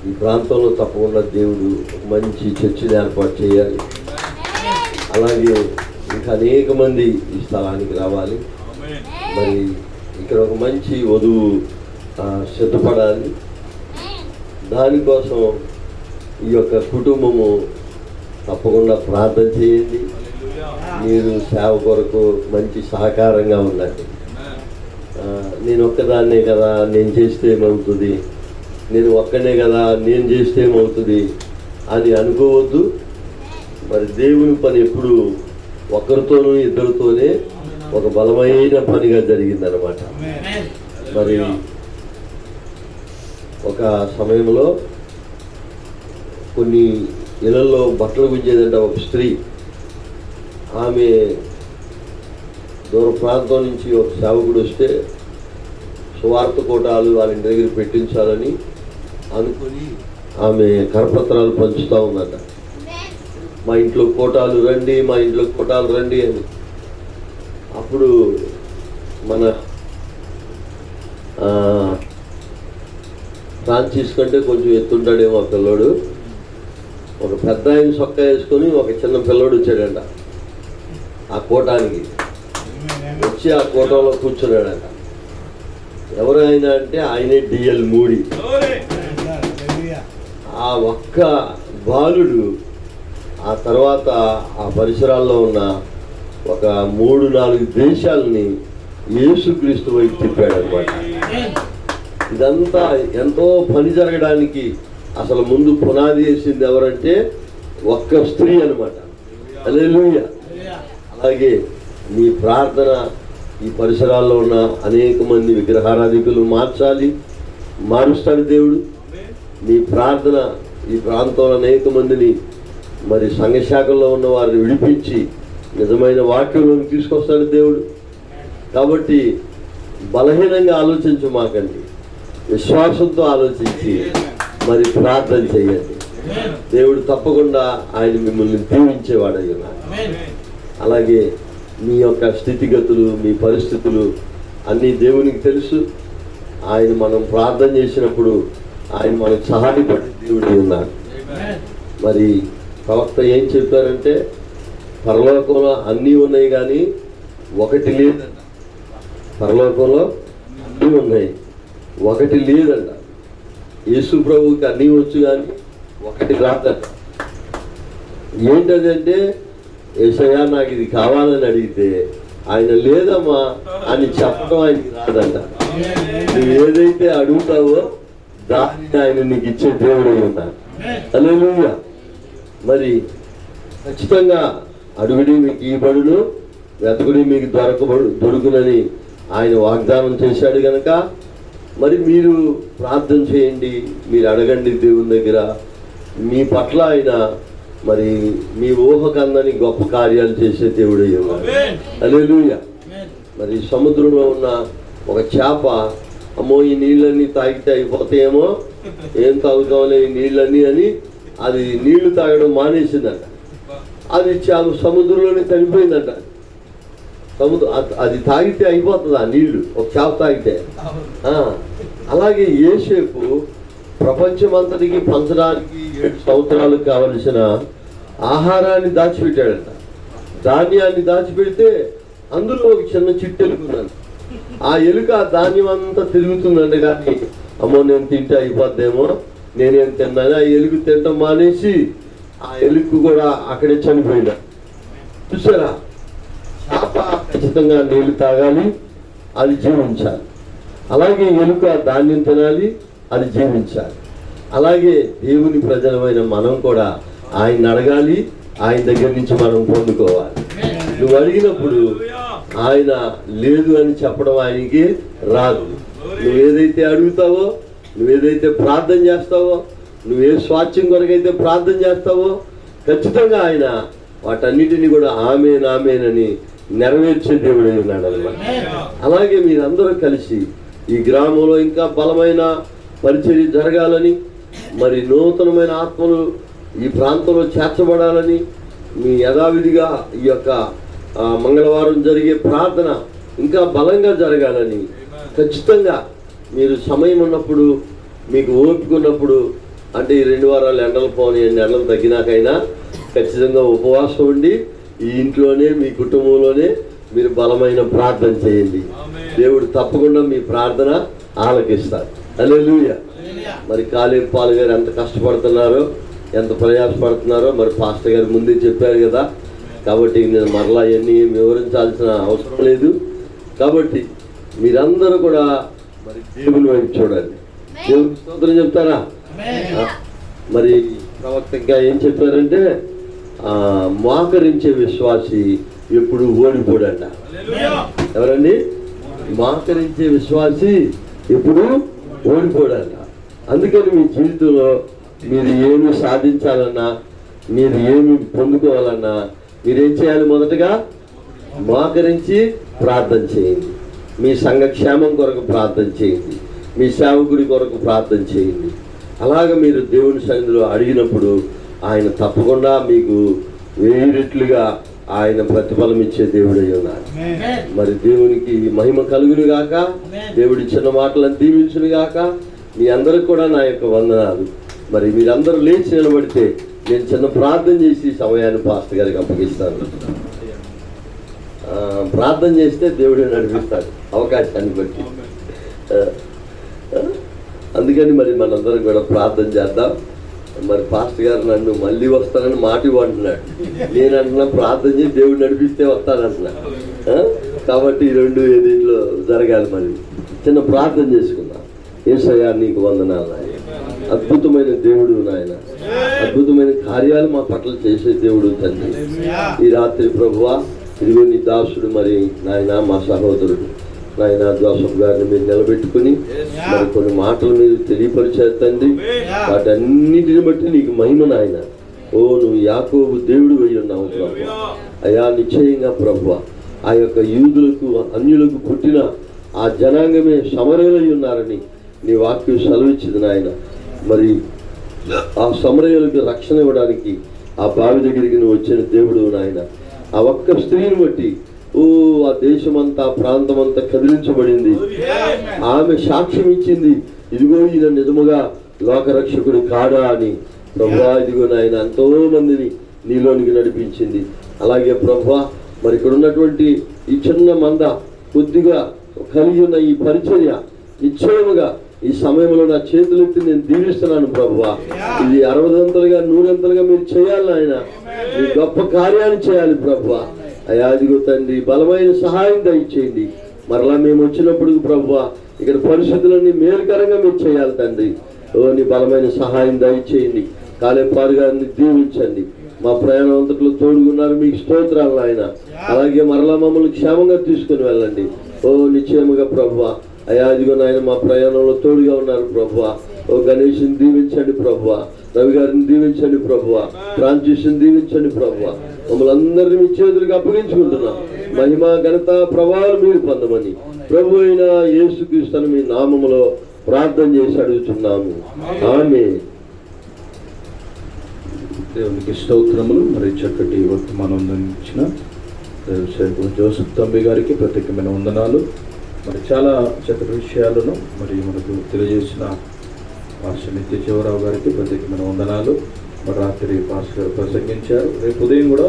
ఈ ప్రాంతంలో తప్పకుండా దేవుడు ఒక మంచి చర్చిని ఏర్పాటు చేయాలి. అలాగే ఇంకా అనేక మంది ఈ స్థలానికి రావాలి. మరి ఇక్కడ ఒక మంచి వధువు సిద్ధపడాలి. దానికోసం ఈ యొక్క కుటుంబము తప్పకుండా ప్రార్థన చేయండి. మీరు సేవ కొరకు మంచి సహకారంగా ఉండండి. నేను ఒక్కదాన్నే కదా, నేను చేస్తే ఏమవుతుంది, నేను ఒక్కనే కదా, నేను చేస్తే ఏమవుతుంది అని అనుకోవద్దు. మరి దేవుని పని ఎప్పుడు ఒకరితోనూ ఇద్దరితోనే ఒక బలమైన పనిగా జరిగిందనమాట. మరి ఒక సమయంలో కొన్ని ఇళ్లలో బట్టలు గుంజేదంట ఒక స్త్రీ. ఆమె దూర ప్రాంతం నుంచి ఒక సేవకుడు వస్తే సువార్త కోటాలు వాళ్ళ ఇంటి దగ్గర పెట్టించాలని అనుకుని ఆమె కరపత్రాలు పంచుతూ ఉందట. మా ఇంట్లో కోటాలు రండి, మా ఇంట్లో కోటాలు రండి అని. అప్పుడు మన ఫ్రాన్సిస్ కంటే కొంచెం ఎత్తుంటాడేమో ఆ పిల్లోడు, ఒక పెద్ద ఆయన సొక్క వేసుకొని ఒక చిన్న పిల్లోడు వచ్చాడంట ఆ కోటానికి. వచ్చి ఆ కోటంలో కూర్చున్నాడంట. ఎవరు ఆయన అంటే ఆయనే డిఎల్ మూడి. ఆ ఒక్క బాలుడు ఆ తర్వాత ఆ పరిసరాల్లో ఉన్న ఒక 3-4 దేశాలని యేసుక్రీస్తు వైపు తిప్పాడనమాట. ఇదంతా ఎంతో పని జరగడానికి అసలు ముందు పునాది వేసింది ఎవరంటే ఒక్క స్త్రీ అనమాట. హల్లెలూయా. అలాగే మీ ప్రార్థన ఈ పరిసరాల్లో ఉన్న అనేక మంది విగ్రహారాధికులు మారుస్తాడు దేవుడు. మీ ప్రార్థన ఈ ప్రాంతంలో అనేక మందిని మరి సంఘశాఖల్లో ఉన్న వారిని విడిపించి నిజమైన వాక్యంలోకి తీసుకొస్తాడు దేవుడు. కాబట్టి బలహీనంగా ఆలోచించమాకండి, విశ్వాసంతో ఆలోచించి మరి ప్రార్థన చేయండి. దేవుడు తప్పకుండా ఆయన మిమ్మల్ని దీవించేవాడు అయ్యున్నాడు. అలాగే మీ యొక్క స్థితిగతులు, మీ పరిస్థితులు అన్నీ దేవునికి తెలుసు. ఆయన మనం ప్రార్థన చేసినప్పుడు ఆయన మనకు సహాయపడే దేవుడు ఉన్నాడు. మరి ప్రవక్త ఏం చెప్పారంటే పరలోకంలో అన్నీ ఉన్నాయి కానీ ఒకటి లేదంట. పరలోకంలో అన్నీ ఉన్నాయి, ఒకటి లేదంట. యేసు ప్రభువుకి అన్నీ వచ్చు కానీ ఒకటి రాదంట. ఏంటంటే యేసయ్యా నాకు ఇది కావాలని అడిగితే ఆయన లేదమ్మా అని చెప్పడం ఆయనకి రాదంట. నువ్వు ఏదైతే అడుగుతావో దాన్ని ఆయన నీకు ఇచ్చే దేవుడు ఉన్నాడు. హల్లెలూయా. మరి ఖచ్చితంగా అడుగుడి మీకు ఇవ్వబడును, వెతకుడి మీకు దొరుకునని ఆయన వాగ్దానం చేశాడు కనుక మరి మీరు ప్రార్థన చేయండి, మీరు అడగండి దేవుని దగ్గర. మీ పట్ల ఆయన మరి మీ ఊహకందని గొప్ప కార్యాలు చేసే దేవుడు ఉన్నాడు. హల్లెలూయా. మరి సముద్రంలో ఉన్న ఒక చేప, అమ్మో ఈ నీళ్ళన్నీ తాగితే అయిపోతాయేమో, ఏం తాగుతాంలే ఈ నీళ్ళన్నీ అని అది నీళ్లు తాగడం మానేసిందంట. అది సముద్రంలోనే చనిపోయిందంట. అది తాగితే అయిపోతుంది ఆ నీళ్లు, ఒక చేప తాగితే. అలాగే యోసేపు ప్రపంచమంతటికి పంచడానికి 7 సంవత్సరాలకు కావలసిన ఆహారాన్ని దాచిపెట్టాడంట. ధాన్యాన్ని దాచిపెడితే అందులో ఒక చిన్న చిట్టు ఎలుకుందంట. ఆ ఎలుక ఆ ధాన్యం అంతా తిరుగుతుందంట. కానీ అమ్మో నేను తింటే అయిపోద్దేమో, నేనేం తిన్నాను. ఆ ఎలుగు తినటం మానేసి ఆ ఎలుగు కూడా అక్కడే చనిపోయిందా. చూసారా, చేప ఖచ్చితంగా నీళ్లు తాగాలి, అది జీవించాలి. అలాగే ఎలుక ధాన్యం తినాలి, అది జీవించాలి. అలాగే దేవుని ప్రజలమైన మనం కూడా ఆయన అడగాలి, ఆయన దగ్గర నుంచి మనం పొందుకోవాలి. నువ్వు అడిగినప్పుడు ఆయన లేదు అని చెప్పడం ఆయనకి రాదు. నువ్వు ఏదైతే అడుగుతావో నువ్వేదైతే ప్రార్థన చేస్తావో, నువ్వే స్వాస్థ్యం కొరకైతే ప్రార్థన చేస్తావో, ఖచ్చితంగా ఆయన వాటన్నిటిని కూడా ఆమేనని నెరవేర్చే దేవుడే ఉన్నాడు అన్నమాట. అలాగే మీరందరూ కలిసి ఈ గ్రామంలో ఇంకా బలమైన పరిచర్య జరగాలని, మరి నూతనమైన ఆత్మలు ఈ ప్రాంతంలో చేర్చబడాలని, మీ యథావిధిగా ఈ యొక్క మంగళవారం జరిగే ప్రార్థన ఇంకా బలంగా జరగాలని, ఖచ్చితంగా మీరు సమయం ఉన్నప్పుడు, మీకు ఓపిక ఉన్నప్పుడు, అంటే ఈ 2 వారాలు ఎండలు పోని ఎండలు తగ్గినాకైనా ఖచ్చితంగా ఉపవాసం ఉండి ఈ ఇంట్లోనే మీ కుటుంబంలోనే మీరు బలమైన ప్రార్థన చేయండి. దేవుడు తప్పకుండా మీ ప్రార్థన ఆలకిస్తారు. హల్లెలూయా. మరి కాలేబు పాల్ గారు ఎంత కష్టపడుతున్నారో, ఎంత ప్రయాసపడుతున్నారో మరి పాస్టర్ గారు ముందే చెప్పారు కదా. కాబట్టి నేను మరలా అవన్నీ వివరించాల్సిన అవసరం లేదు. కాబట్టి మీరందరూ కూడా మరి దేవుని వైపు చూడండి. దేవునికి స్తోత్రం చెప్తారా? మరి ప్రవక్త ఇంకా ఏం చెప్పారంటే, మోకరించే విశ్వాసి ఎప్పుడు ఓడిపోడంట. ఎవరండి? మోకరించే విశ్వాసి ఎప్పుడు ఓడిపోడంట. అందుకని మీ జీవితంలో మీరు ఏమి సాధించాలన్నా, మీరు ఏమి పొందుకోవాలన్నా మీరేం చేయాలి? మొదటగా మోకరించి ప్రార్థన చేయండి. మీ సంఘక్షేమం కొరకు ప్రార్థన చేయండి. మీ సేవకుడి కొరకు ప్రార్థన చేయండి. అలాగ మీరు దేవుని సన్నిధిలో అడిగినప్పుడు ఆయన తప్పకుండా మీకు 1000 రెట్లుగా ఆయన ప్రతిఫలం ఇచ్చే దేవుడై ఉన్నారు. మరి దేవునికి మహిమ కలుగును గాక. దేవుడి చిన్న మాటలను దీవించును గాక. మీ అందరికి కూడా నా యొక్క వందనాలు. మరి మీరందరూ లేచి నిలబడితే నేను చిన్న ప్రార్థన చేసి సమయాన్ని పాస్టర్ గారికి అప్పగిస్తాను. ప్రార్థన చేస్తే దేవుడు నడిపిస్తాడు అవకాశాన్ని బట్టి. అందుకని మరి మనందరం కూడా ప్రార్థన చేద్దాం. మరి పాస్టర్ గారు నన్ను మళ్ళీ వస్తానని మాట ఇవ్వంటున్నాడు. నేను అంటున్నా ప్రార్థన చేసి దేవుడు నడిపిస్తే వస్తానంటున్నా. కాబట్టి ఈ 2 దీంట్లో జరగాలి. మరి చిన్న ప్రార్థన చేసుకుందాం. యేసయ్యా నీకు వందనాలు నాయన. అద్భుతమైన దేవుడు నాయన, అద్భుతమైన కార్యాలు మా పట్ల చేసే దేవుడు తండ్రి. ఈ రాత్రి ప్రభువా ఇదిగో నీ దాసుడు మరి నాయన మా సహోదరుడు నాయన జోసఫ్ గారిని మీరు నిలబెట్టుకుని మరి కొన్ని మాటలు మీరు తెలియపరిచారు తండ్రి. వాటన్నిటిని బట్టి నీకు మహిమ నాయన. ఓ నువ్వు యాకోబు దేవుడు అయి ఉన్నావు ప్రభు. అయా నిశ్చయంగా ప్రభు ఆ యొక్క యూదులకు అన్యులకు పుట్టిన ఆ జనాంగమే సమరయులై ఉన్నారని నీ వాక్యం సెలవిచ్చింది నాయన. మరి ఆ సమరయులకు రక్షణ ఇవ్వడానికి ఆ బావి దగ్గరికి నువ్వు వచ్చిన దేవుడు నాయన. ఆ ఒక్క స్త్రీని బట్టి ఆ దేశమంతా ప్రాంతమంతా కదిలించబడింది. ఆమె సాక్ష్యం ఇచ్చింది, ఇదిగో ఈయన నిజముగా లోకరక్షకుడు కాడా అని. ప్రభువా ఇదిగో నాయన ఎంతో మందిని నీలోనికి నడిపించింది. అలాగే ప్రభువా మరి ఇక్కడ ఉన్నటువంటి ఈ చిన్న మంద కొద్దిగా కలిగి ఉన్న ఈ పరిచర్య నిశ్చయముగా ఈ సమయంలో నా చేతులెత్తి నేను దీవిస్తున్నాను ప్రభువా. ఇది 60 100 మీరు చేయాలి ఆయన. మీ గొప్ప కార్యాన్ని చేయాలి ప్రభువా. అయ్యా ఇదిగో తండ్రి బలమైన సహాయం దయచేయండి. మరలా మేము వచ్చినప్పుడు ప్రభువా ఇక్కడ పరిస్థితులన్నీ మేలుకరంగా మీరు చేయాలి తండ్రి. నీ బలమైన సహాయం దయచేయండి. కాలేపారు గారిని దీవించండి. మా ప్రయాణం అంతట్లో తోడుగున్నారు, మీకు స్తోత్రాలు ఆయన. అలాగే మరలా మమ్మల్ని క్షేమంగా తీసుకుని వెళ్ళండి. నిశ్చయముగా ప్రభువా. అయ్యా ఇదిగో నాయన మా ప్రయాణంలో తోడుగా ఉన్నారు ప్రభువా. గణేష్ని దీవించండి ప్రభువా. రవి గారిని దీవించండి ప్రభువా. ఫ్రాన్సిస్ని దీవించండి ప్రభువా. మమ్మల్ని అందరినీ మీ చేతులకు అప్పగించుకుంటున్నాం. మహిమ ఘనత ప్రభావాలు మీరు పొందమని ప్రభు అయిన యేసుక్రీస్తుని మీ నామములో ప్రార్థన చేసి అడుగుతున్నాము. ఆమేన్. దేవునికి స్తోత్రములు. మరి చక్కటి వర్తమానం అందించిన జోసఫ్ తంబి గారికి ప్రత్యేకమైన వందనాలు. మరి చాలా చక్కటి విషయాలను మరి మనకు తెలియజేసిన పాస్టర్ నిత్య చివరావు గారికి ప్రత్యేకమైన వందనాలు. మరి రాత్రి పాస్టర్ గారు ప్రసంగించారు. రేపు ఉదయం కూడా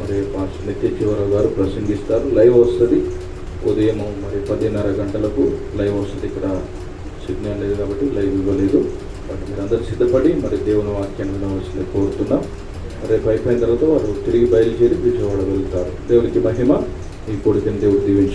మరి పాస్టర్ నిత్య చివరావు గారు ప్రసంగిస్తారు. లైవ్ వస్తుంది ఉదయం మరి 10:30 గంటలకు లైవ్ వస్తుంది. ఇక్కడ సిగ్నల్ లేదు కాబట్టి లైవ్ ఇవ్వలేదు. బట్ మీరు అందరూ సిద్ధపడి మరి దేవుని వాక్యాన్ని వినవలసింది కోరుతున్నాం. రేపు అయిపోయిన తర్వాత వారు తిరిగి బయలుదేరి విజయవాడ వెళ్తారు. దేవునికి మహిమ. ఈ కొడుకుని దేవుడు దీవించు.